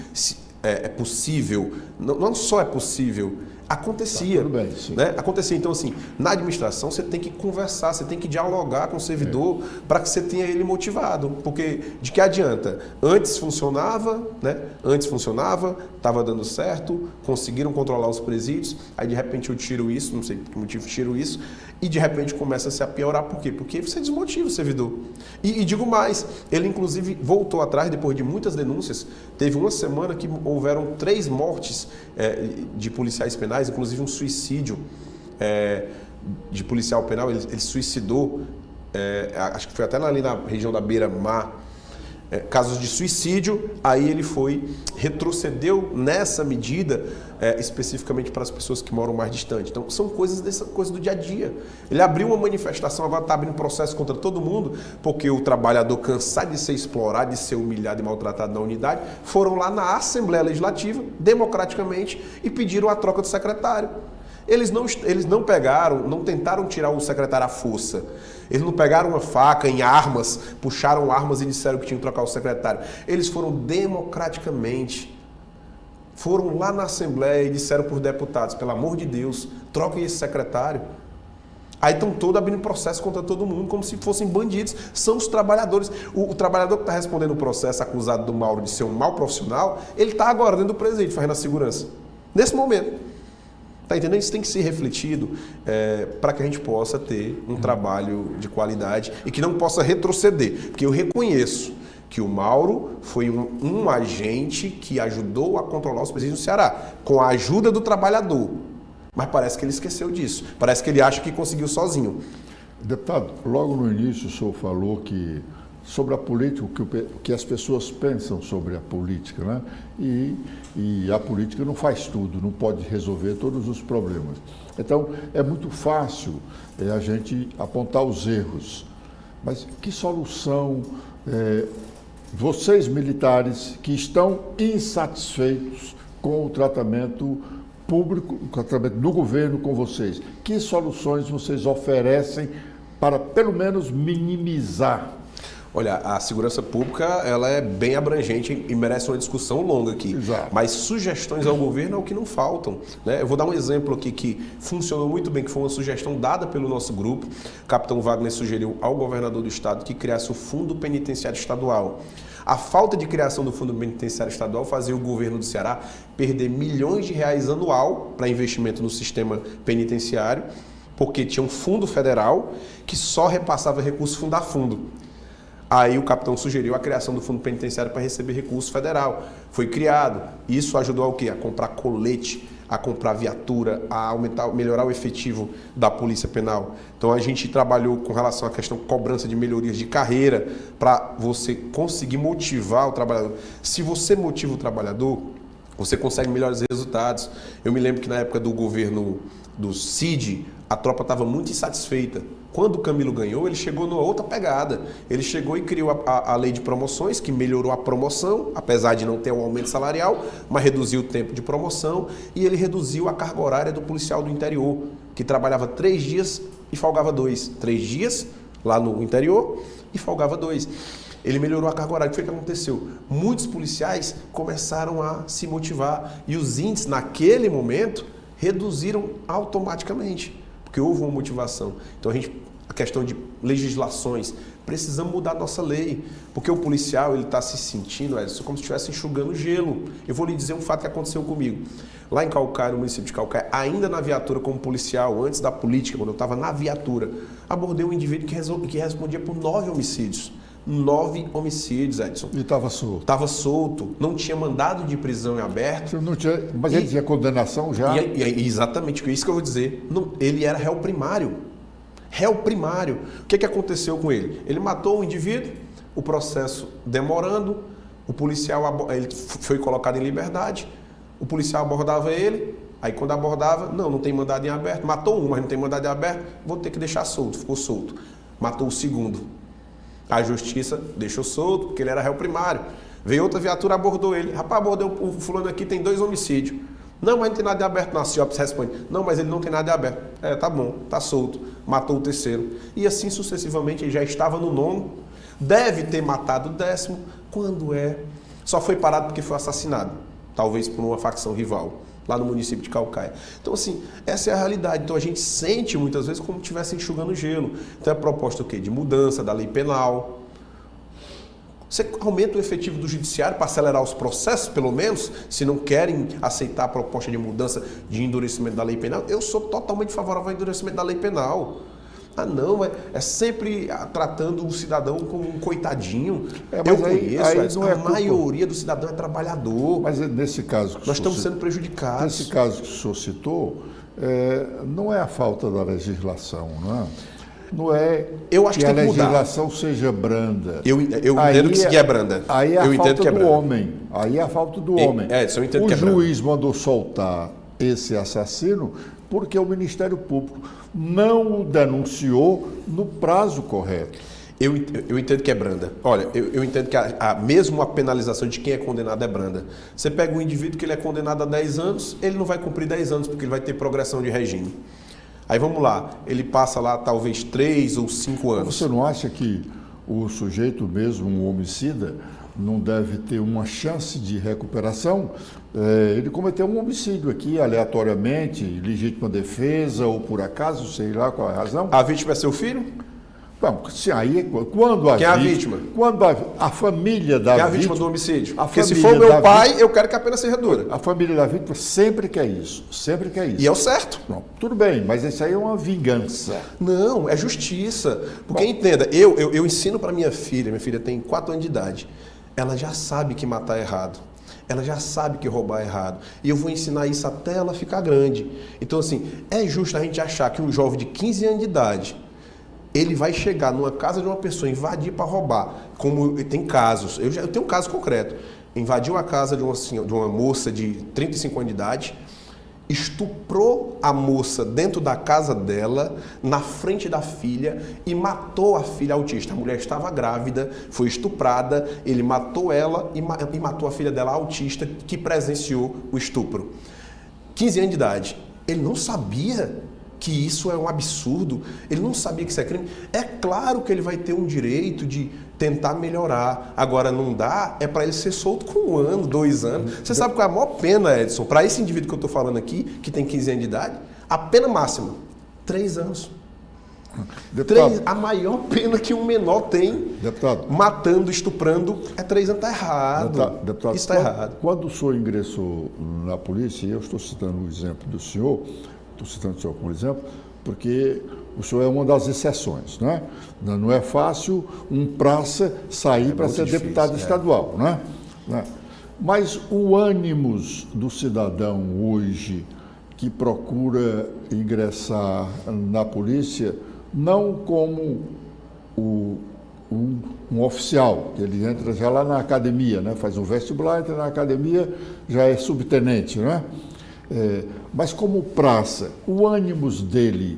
é possível, não só é possível, acontecia. Tá, tudo bem, sim. Né? Acontecia. Então, assim, na administração você tem que conversar, você tem que dialogar com o servidor para que você tenha ele motivado. Porque de que adianta? Antes funcionava, né? Antes funcionava, estava dando certo, conseguiram controlar os presídios, aí de repente eu tiro isso, não sei por que motivo tiro isso, e de repente começa a piorar. Por quê? Porque você desmotiva o servidor. E digo mais, ele inclusive voltou atrás, depois de muitas denúncias, teve uma semana que houveram 3 mortes de policiais penais, inclusive um suicídio de policial penal, ele suicidou, acho que foi até ali na região da Beira-Mar, casos de suicídio, aí ele retrocedeu nessa medida especificamente para as pessoas que moram mais distante. Então, são coisa do dia a dia. Ele abriu uma manifestação, agora está abrindo processo contra todo mundo, porque o trabalhador cansado de ser explorado, de ser humilhado e maltratado na unidade, foram lá na Assembleia Legislativa, democraticamente, e pediram a troca do secretário. Eles não pegaram, não tentaram tirar o secretário à força. Eles não pegaram uma faca em armas, puxaram armas e disseram que tinham que trocar o secretário. Eles foram democraticamente, foram lá na Assembleia e disseram para os deputados, pelo amor de Deus, troquem esse secretário. Aí estão todos abrindo processo contra todo mundo, como se fossem bandidos. São os trabalhadores. O trabalhador que está respondendo o processo acusado do Mauro de ser um mau profissional, ele está agora dentro do presídio, fazendo a segurança. Nesse momento. Está entendendo? Isso tem que ser refletido para que a gente possa ter um trabalho de qualidade e que não possa retroceder. Porque eu reconheço que o Mauro foi um agente que ajudou a controlar os presídios do Ceará, com a ajuda do trabalhador. Mas parece que ele esqueceu disso. Parece que ele acha que conseguiu sozinho. Deputado, logo no início o senhor falou que sobre a política, o que as pessoas pensam sobre a política, né? E a política não faz tudo, não pode resolver todos os problemas. Então, é muito fácil a gente apontar os erros. Mas que solução vocês militares que estão insatisfeitos com o tratamento público, o tratamento do governo com vocês, que soluções vocês oferecem para, pelo menos, minimizar? Olha, a segurança pública ela é bem abrangente e merece uma discussão longa aqui. Exato. Mas sugestões ao governo é o que não faltam, né? Eu vou dar um exemplo aqui que funcionou muito bem, que foi uma sugestão dada pelo nosso grupo. O capitão Wagner sugeriu ao governador do estado que criasse o Fundo Penitenciário Estadual. A falta de criação do Fundo Penitenciário Estadual fazia o governo do Ceará perder milhões de reais anual para investimento no sistema penitenciário, porque tinha um fundo federal que só repassava recursos fundo a fundo. Aí o capitão sugeriu a criação do Fundo Penitenciário para receber recurso federal. Foi criado. Isso ajudou ao quê? A comprar colete, a comprar viatura, a aumentar, melhorar o efetivo da Polícia Penal. Então a gente trabalhou com relação à questão de cobrança de melhorias de carreira para você conseguir motivar o trabalhador. Se você motiva o trabalhador, você consegue melhores resultados. Eu me lembro que na época do governo do Cid, a tropa estava muito insatisfeita. Quando o Camilo ganhou, ele chegou numa outra pegada. Ele chegou e criou a lei de promoções, que melhorou a promoção, apesar de não ter um aumento salarial, mas reduziu o tempo de promoção, e ele reduziu a carga horária do policial do interior, que trabalhava 3 dias e folgava 2. 3 dias lá no interior e folgava 2. Ele melhorou a carga horária. O que foi que aconteceu? Muitos policiais começaram a se motivar e os índices, naquele momento, reduziram automaticamente, porque houve uma motivação. Então, a questão de legislações, precisamos mudar a nossa lei, porque o policial ele está se sentindo, Edson, como se estivesse enxugando gelo. Eu vou lhe dizer um fato que aconteceu comigo. Lá em Caucaia, no município de Caucaia, ainda na viatura como policial, antes da política, quando eu estava na viatura, abordei um indivíduo que respondia por 9 homicídios. 9 homicídios, Edson. E estava solto. Estava solto, não tinha mandado de prisão em aberto. Não tinha, mas ele tinha condenação já? Exatamente, isso que eu vou dizer. Não, ele era réu primário. Réu primário. O que aconteceu com ele? Ele matou um indivíduo, o processo demorando, o policial ele foi colocado em liberdade, o policial abordava ele, aí quando abordava, não tem mandado em aberto, matou um, mas não tem mandado em aberto, vou ter que deixar solto, ficou solto. Matou o segundo. A justiça deixou solto, porque ele era réu primário. Veio outra viatura, abordou ele. Rapaz, abordou o fulano aqui, tem 2 homicídios. Não, mas não tem nada de aberto. Não, a CIOPS responde. Não, mas ele não tem nada de aberto. Tá bom, tá solto. Matou o terceiro. E assim sucessivamente, ele já estava no 9º. Deve ter matado o 10º. Quando só foi parado porque foi assassinado. Talvez por uma facção rival, lá no município de Caucaia. Então, assim, essa é a realidade. Então, a gente sente muitas vezes como se estivesse enxugando gelo. Então, é a proposta o quê? De mudança da lei penal. Você aumenta o efetivo do judiciário para acelerar os processos, pelo menos, se não querem aceitar a proposta de mudança, de endurecimento da lei penal. Eu sou totalmente favorável ao endurecimento da lei penal. Não, é sempre tratando o cidadão como um coitadinho. Eu conheço, a maioria do cidadão é trabalhador. Mas nesse caso que nós estamos sendo prejudicados. Nesse caso que o senhor citou, não é a falta da legislação, não é? Não é eu acho que a legislação seja branda. Eu entendo que isso é branda. Aí é a falta do homem. Aí é a falta do homem. Eu entendo o juiz mandou soltar esse assassino porque o Ministério Público não o denunciou no prazo correto. Eu entendo que é branda. Olha, eu entendo que mesmo a penalização de quem é condenado é branda. Você pega um indivíduo que ele é condenado a 10 anos, ele não vai cumprir 10 anos porque ele vai ter progressão de regime. Aí vamos lá, ele passa lá talvez 3 ou 5 anos. Você não acha que o sujeito mesmo, um homicida, não deve ter uma chance de recuperação? Ele cometeu um homicídio aqui, aleatoriamente, legítima defesa ou por acaso, sei lá qual é a razão. A vítima é seu filho? Não, aí, quando a Quem é a vítima? Quando a família da vítima... Quem é a vítima do homicídio? Porque se for meu pai, eu quero que a pena seja dura. A família da vítima sempre quer isso, sempre quer isso. E é o certo. Não, tudo bem, mas isso aí é uma vingança. Não, é justiça. Porque entenda, eu ensino para minha filha tem 4 anos de idade, ela já sabe que matar é errado. Ela já sabe que roubar é errado. E eu vou ensinar isso até ela ficar grande. Então, assim, é justo a gente achar que um jovem de 15 anos de idade, ele vai chegar numa casa de uma pessoa, invadir para roubar. Como tem casos, eu tenho um caso concreto. Invadiu a casa de uma moça de 35 anos de idade, estuprou a moça dentro da casa dela, na frente da filha, e matou a filha autista. A mulher estava grávida, foi estuprada, ele matou ela e matou a filha dela autista, que presenciou o estupro. 15 anos de idade. Ele não sabia que isso é um absurdo, ele não sabia que isso é crime. É claro que ele vai ter um direito de tentar melhorar. Agora, não dá, é para ele ser solto com 1 ano, 2 anos. Você sabe qual é a maior pena, Edson, para esse indivíduo que eu estou falando aqui, que tem 15 anos de idade? A pena máxima, 3 anos. Deputado, a maior pena que um menor tem, deputado, matando, estuprando, é 3 anos. Está errado. Deputado, isso está errado. Quando o senhor ingressou na polícia, e eu estou citando o exemplo do senhor, estou citando o senhor como exemplo, porque o senhor é uma das exceções, né? Não é fácil um praça sair para ser difícil, deputado estadual, né? Mas o ânimo do cidadão hoje que procura ingressar na polícia não como um oficial, ele entra já lá na academia, né? Faz um vestibular, entra na academia, já é subtenente, né? Mas como praça, o ânimos dele,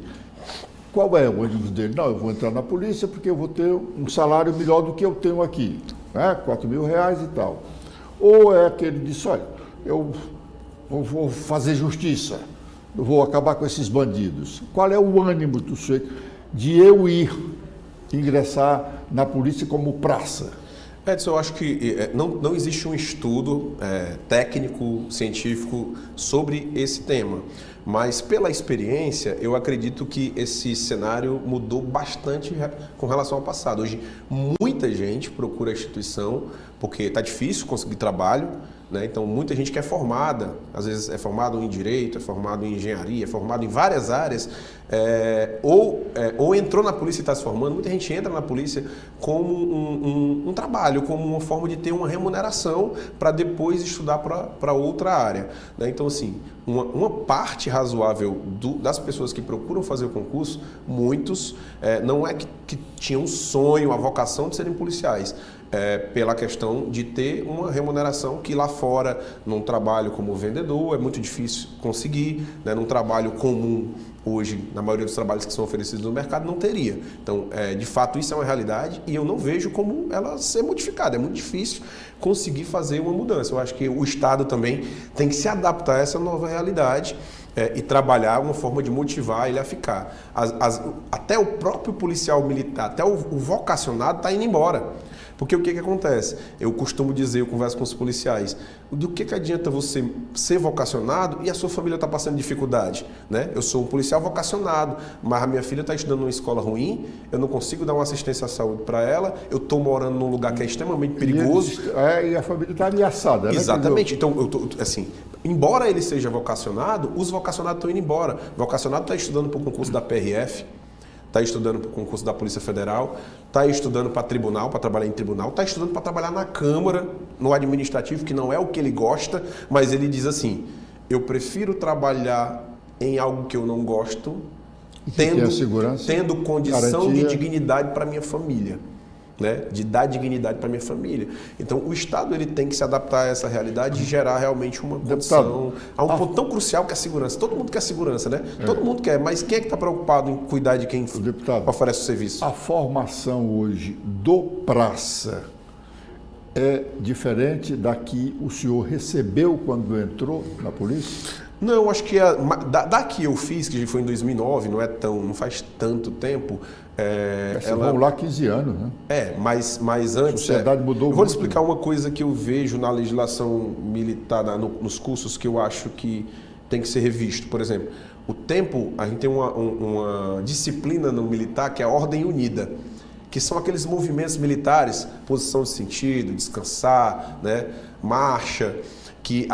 qual é o ânimos dele? Não, eu vou entrar na polícia porque eu vou ter um salário melhor do que eu tenho aqui, né? R$ 4.000 e tal. Ou é aquele que diz, olha, eu vou fazer justiça, eu vou acabar com esses bandidos. Qual é o ânimo do sujeito de eu ingressar na polícia como praça? Edson, eu acho que não existe um estudo técnico, científico sobre esse tema, mas pela experiência eu acredito que esse cenário mudou bastante com relação ao passado. Hoje muita gente procura a instituição porque está difícil conseguir trabalho, né? Então muita gente que é formada, às vezes é formado em direito, é formado em engenharia, é formado em várias áreas, ou entrou na polícia e está se formando. Muita gente entra na polícia como um trabalho, como uma forma de ter uma remuneração para depois estudar para outra área, né? Então assim, uma parte razoável das pessoas que procuram fazer o concurso, muitos não é que tinham um sonho, a vocação de serem policiais, pela questão de ter uma remuneração que lá fora, num trabalho como vendedor, é muito difícil conseguir, né? Num trabalho comum, hoje, na maioria dos trabalhos que são oferecidos no mercado, não teria. Então, de fato, isso é uma realidade e eu não vejo como ela ser modificada. É muito difícil conseguir fazer uma mudança. Eu acho que o Estado também tem que se adaptar a essa nova realidade e trabalhar uma forma de motivar ele a ficar. Até o próprio policial militar, até o vocacionado está indo embora. Porque o que acontece? Eu costumo dizer, eu converso com os policiais, do que adianta você ser vocacionado e a sua família está passando dificuldade, né? Eu sou um policial vocacionado, mas a minha filha está estudando numa escola ruim, eu não consigo dar uma assistência à saúde para ela, eu estou morando num lugar que é extremamente perigoso. E a família está ameaçada, né? Exatamente. Então, assim, embora ele seja vocacionado, os vocacionados estão indo embora. O vocacionado está estudando para o concurso da PRF, está estudando para o concurso da Polícia Federal, está estudando para tribunal, para trabalhar em tribunal, está estudando para trabalhar na Câmara, no administrativo, que não é o que ele gosta, mas ele diz assim, eu prefiro trabalhar em algo que eu não gosto, tendo condição de dignidade para minha família. Né, de dar dignidade para minha família. Então, o Estado ele tem que se adaptar a essa realidade e gerar realmente uma condição a um ponto tão crucial que é a segurança. Todo mundo quer segurança, né? Todo mundo quer, mas quem é que está preocupado em cuidar de quem oferece o serviço? A formação hoje do praça é diferente da que o senhor recebeu quando entrou na polícia? Não, acho que da que eu fiz, que foi em 2009, não faz tanto tempo. Vão lá 15 anos, né? Mas antes... A sociedade mudou muito. Eu vou lhe explicar uma coisa que eu vejo na legislação militar, nos cursos que eu acho que tem que ser revisto. Por exemplo, o tempo, a gente tem uma disciplina no militar que é a ordem unida, que são aqueles movimentos militares, posição de sentido, descansar, né? Marcha, que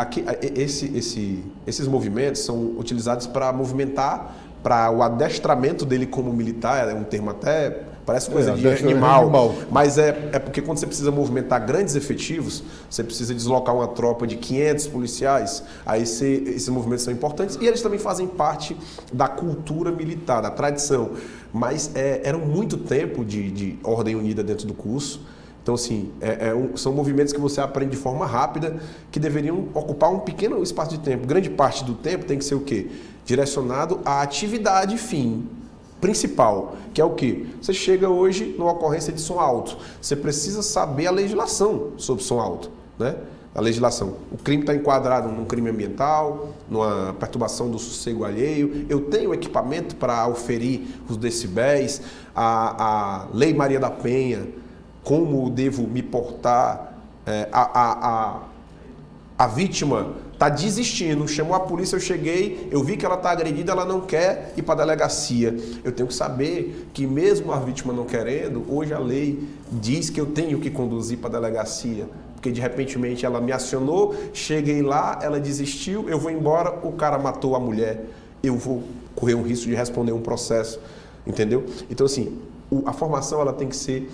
esses movimentos são utilizados para movimentar, para o adestramento dele como militar, é um termo até, parece coisa de animal, mas é porque quando você precisa movimentar grandes efetivos, você precisa deslocar uma tropa de 500 policiais, aí esses movimentos são importantes e eles também fazem parte da cultura militar, da tradição, mas era muito tempo de ordem unida dentro do curso. Então, assim, são movimentos que você aprende de forma rápida, que deveriam ocupar um pequeno espaço de tempo. Grande parte do tempo tem que ser o quê? Direcionado à atividade fim principal, que é o quê? Você chega hoje numa ocorrência de som alto, você precisa saber a legislação sobre som alto, né? A legislação. O crime está enquadrado num crime ambiental, numa perturbação do sossego alheio. Eu tenho equipamento para auferir os decibéis, a Lei Maria da Penha, como devo me portar, a vítima está desistindo, chamou a polícia, eu cheguei, eu vi que ela está agredida, ela não quer ir para a delegacia. Eu tenho que saber que mesmo a vítima não querendo, hoje a lei diz que eu tenho que conduzir para a delegacia, porque de repente ela me acionou, cheguei lá, ela desistiu, eu vou embora, o cara matou a mulher, eu vou correr um risco de responder um processo, entendeu? Então assim, a formação ela tem que ser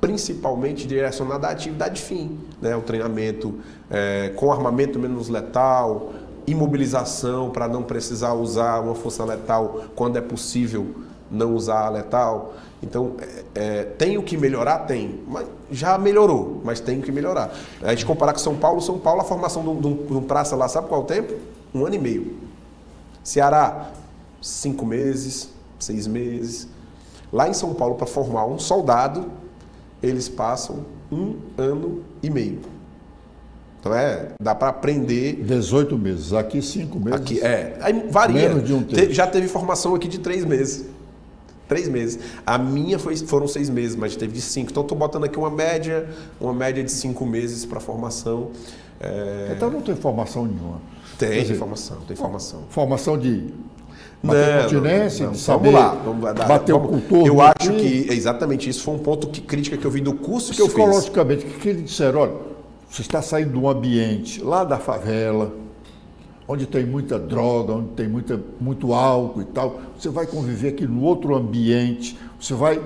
principalmente direcionada à atividade fim, né? O treinamento com armamento menos letal imobilização para não precisar usar uma força letal quando é possível não usar a letal. Então, tem o que melhorar? Tem. Mas já melhorou, mas tem o que melhorar. A gente comparar com São Paulo, a formação de um praça lá, sabe qual é o tempo? 1 ano e meio. Ceará, 5 meses, 6 meses. Lá em São Paulo, para formar um soldado, eles passam 1 ano e meio. Então dá para aprender. 18 meses, aqui 5 meses. Aqui, aí varia. Menos de um tempo. Já teve formação aqui de 3 meses. 3 meses. A minha foram 6 meses, mas teve de 5. Então estou botando aqui uma média de 5 meses para formação. Então não tem formação nenhuma. Tem formação. Formação de bater continência, de saber vamos lá, bater o contorno. Eu acho que exatamente isso foi um ponto crítica que eu vi do curso que eu fiz. Psicologicamente, o que eles disseram? Olha, você está saindo de um ambiente lá da favela, onde tem muita droga, onde tem muito álcool e tal, você vai conviver aqui no outro ambiente, você vai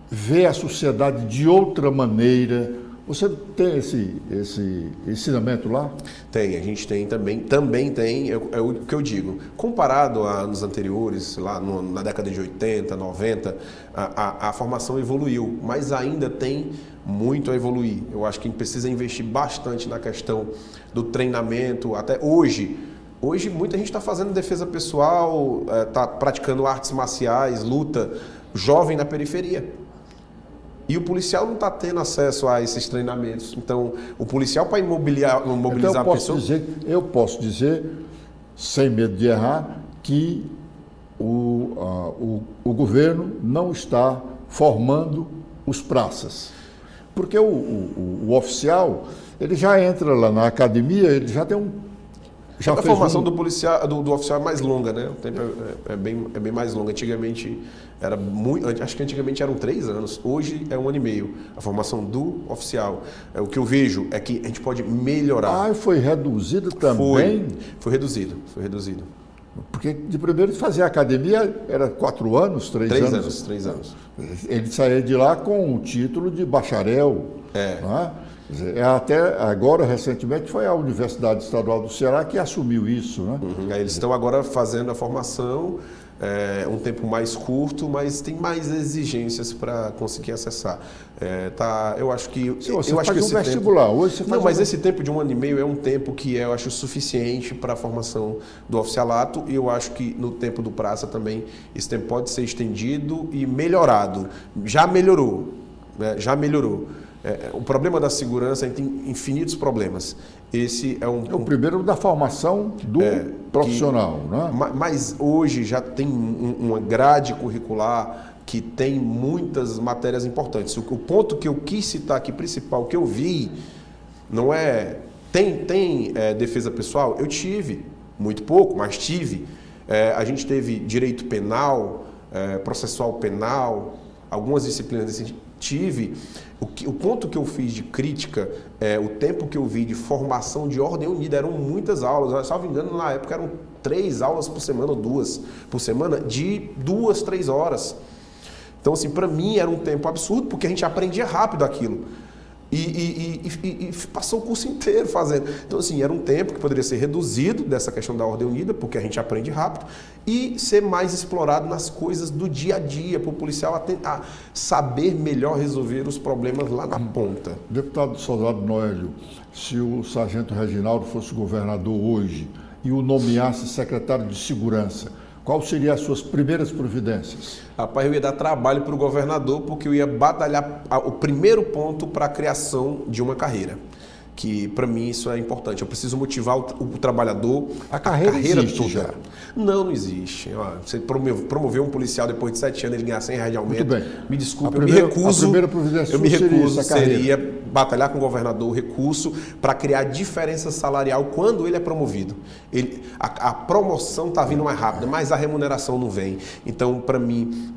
ver a sociedade de outra maneira. Você tem esse ensinamento lá? Tem, a gente tem também tem, é o que eu digo. Comparado a anos anteriores, lá na década de 80, 90, a formação evoluiu, mas ainda tem muito a evoluir. Eu acho que a gente precisa investir bastante na questão do treinamento, até hoje. Hoje muita gente está fazendo defesa pessoal, está praticando artes marciais, luta, jovem na periferia. E o policial não está tendo acesso a esses treinamentos. Então, o policial para mobilizar a pessoa... Eu posso dizer, sem medo de errar, que o governo não está formando os praças. Porque o oficial, ele já entra lá na academia, ele já tem a formação do policial, do oficial é mais longa, né? O tempo é bem mais longo. Antigamente acho que antigamente eram 3 anos, hoje é 1 ano e meio. A formação do oficial. O que eu vejo é que a gente pode melhorar. Foi reduzido também? Foi reduzido. Porque de primeiro fazer academia era 4 anos, 3 anos. 3 anos. Ele saía de lá com o título de bacharel. Não é? Até agora, recentemente, foi a Universidade Estadual do Ceará que assumiu isso. Né? Eles estão agora fazendo a formação, um tempo mais curto, mas tem mais exigências para conseguir acessar. Eu acho que... Se você faz um vestibular, hoje você faz... Não, mas esse tempo de 1 ano e meio é um tempo que eu acho suficiente para a formação do oficialato, e eu acho que no tempo do praça também esse tempo pode ser estendido e melhorado. Já melhorou, né? O problema da segurança, a gente tem infinitos problemas. Esse é o primeiro da formação do profissional, né? Mas hoje já tem uma grade curricular que tem muitas matérias importantes. O ponto que eu quis citar aqui, principal, que eu vi, não é... Tem defesa pessoal? Eu tive, muito pouco, mas tive. A gente teve direito penal, processual penal, algumas disciplinas desse tive. O ponto que eu fiz de crítica, o tempo que eu vi de formação de ordem unida, eram muitas aulas, salvo engano, na época eram 3 aulas por semana ou 2 por semana, de 2, 3 horas. Então, assim, para mim era um tempo absurdo, porque a gente aprendia rápido aquilo. E passou o curso inteiro fazendo. Então, assim, era um tempo que poderia ser reduzido dessa questão da ordem unida, porque a gente aprende rápido, e ser mais explorado nas coisas do dia a dia, para o policial a saber melhor resolver os problemas lá na ponta. Deputado Soldado Noélio, se o sargento Reginaldo fosse governador hoje e o nomeasse secretário de Segurança, quais seriam as suas primeiras providências? Rapaz, eu ia dar trabalho para o governador, porque eu ia batalhar o primeiro ponto para a criação de uma carreira. Que para mim isso é importante. Eu preciso motivar o trabalhador. A carreira existe toda. Já? Não existe. Você promover um policial depois de 7 anos, ele ganhar R$100 de aumento. Muito bem. Me desculpe, eu me recuso. A primeira providência seria batalhar com o governador o recurso para criar diferença salarial quando ele é promovido. A promoção está vindo mais rápida, mas a remuneração não vem. Então, para mim,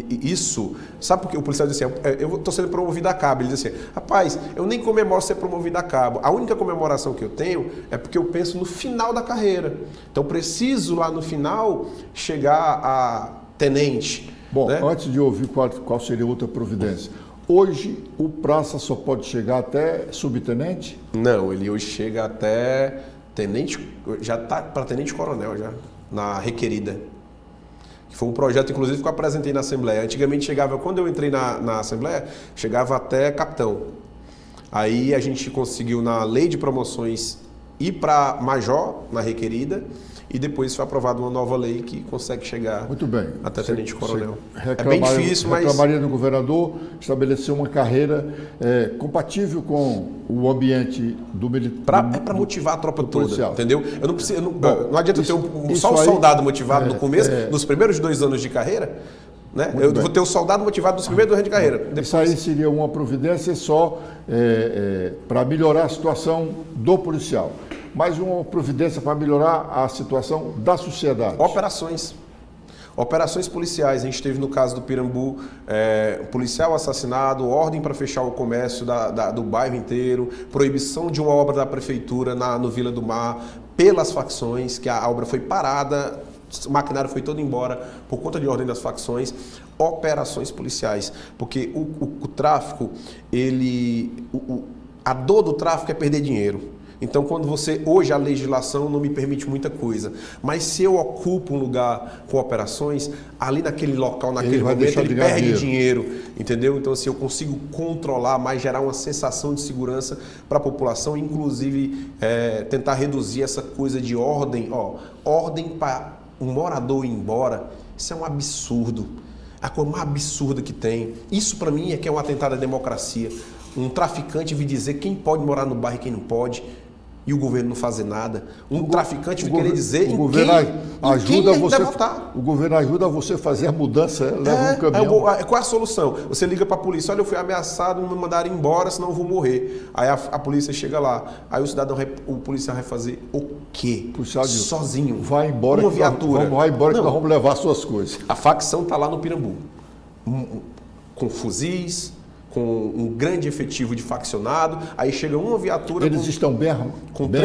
isso... Sabe por que o policial diz assim, eu estou sendo promovido a cabo. Ele diz assim, rapaz, eu nem comemoro ser promovido a cabo. A única comemoração que eu tenho é porque eu penso no final da carreira. Então, preciso lá no final chegar a tenente. Bom, né? Antes de ouvir qual seria outra providência, hoje o praça só pode chegar até subtenente? Não, ele hoje chega até já está para tenente-coronel já, na requerida. Que foi um projeto, inclusive, que eu apresentei na Assembleia. Antigamente quando eu entrei na Assembleia, chegava até capitão. Aí a gente conseguiu, na lei de promoções, ir para major, na requerida, e depois foi aprovada uma nova lei que consegue chegar muito bem. Até tenente-coronel. É bem difícil, mas... Reclamaria do governador estabelecer uma carreira compatível com o ambiente do militar. É para motivar a tropa toda, policial. Entendeu? Eu não preciso, não adianta eu ter só um soldado motivado no começo, nos primeiros 2 anos de carreira, né? Eu vou ter o soldado motivado nos primeiros 2 anos de carreira. Depois... Isso aí seria uma providência só para melhorar a situação do policial, mas uma providência para melhorar a situação da sociedade. Operações policiais. A gente teve no caso do Pirambu, policial assassinado, ordem para fechar o comércio do bairro inteiro, proibição de uma obra da prefeitura no Vila do Mar pelas facções, que a obra foi parada, o maquinário foi todo embora por conta de ordem das facções. Operações policiais, porque o tráfico, a dor do tráfico é perder dinheiro. Então, hoje a legislação não me permite muita coisa, mas se eu ocupo um lugar com operações, ali naquele local, naquele momento, ele perde dinheiro, entendeu? Então, assim, eu consigo controlar, mas gerar uma sensação de segurança para a população, inclusive tentar reduzir essa coisa de ordem. Ordem para um morador ir embora, isso é um absurdo. A coisa mais absurda que tem. Isso, para mim, é que é um atentado à democracia. Um traficante vir dizer quem pode morar no bairro e quem não pode, e o governo não fazer nada. Traficante vir querer dizer em quem ele deve votar. O governo ajuda você a fazer a mudança, leva um caminhão. Qual é a solução? Você liga para a polícia, olha, eu fui ameaçado, me mandaram embora, senão eu vou morrer. Aí a polícia chega lá, aí o policial vai fazer o quê? Sozinho. Vai embora, uma viatura. Vai embora que nós vamos levar suas coisas. A facção está lá no Pirambu, com fuzis, com um grande efetivo de faccionado, aí chega uma viatura... Eles estão bem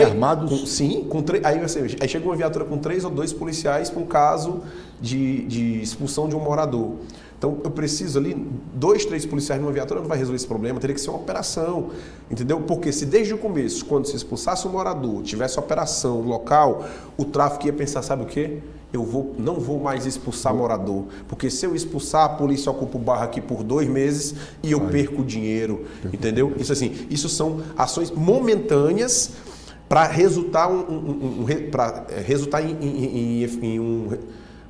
armados? Sim, aí chega uma viatura com 3 ou 2 policiais para um caso de expulsão de um morador. Então, eu preciso ali, 2, 3 policiais numa viatura não vai resolver esse problema, teria que ser uma operação, entendeu? Porque se desde o começo, quando se expulsasse um morador, tivesse operação local, o tráfico ia pensar, sabe o quê? Não vou mais expulsar morador, porque se eu expulsar, a polícia ocupa o bairro aqui por 2 meses e eu perco dinheiro, entendeu? Isso são ações momentâneas para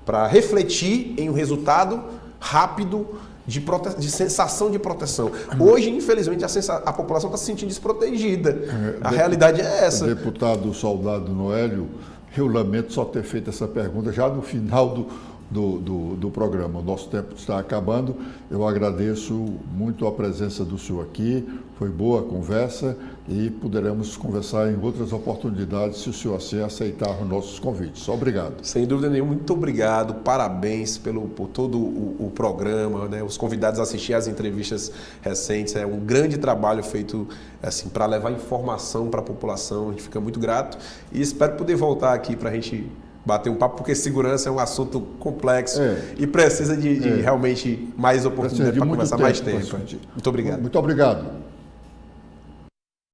para refletir em um resultado rápido de sensação de proteção. Hoje, infelizmente, a população está se sentindo desprotegida. A realidade é essa. Deputado Soldado Noélio, eu lamento só ter feito essa pergunta já no final do programa. O nosso tempo está acabando. Eu agradeço muito a presença do senhor aqui. Foi boa a conversa e poderemos conversar em outras oportunidades se o senhor assim aceitar os nossos convites. Obrigado. Sem dúvida nenhuma, muito obrigado. Parabéns por todo o programa, né? Os convidados a assistir às entrevistas recentes. É um grande trabalho feito assim, para levar informação para a população. A gente fica muito grato e espero poder voltar aqui para a gente bater um papo, porque segurança é um assunto complexo e precisa de realmente mais oportunidade para conversar mais tempo. Muito obrigado. Muito obrigado.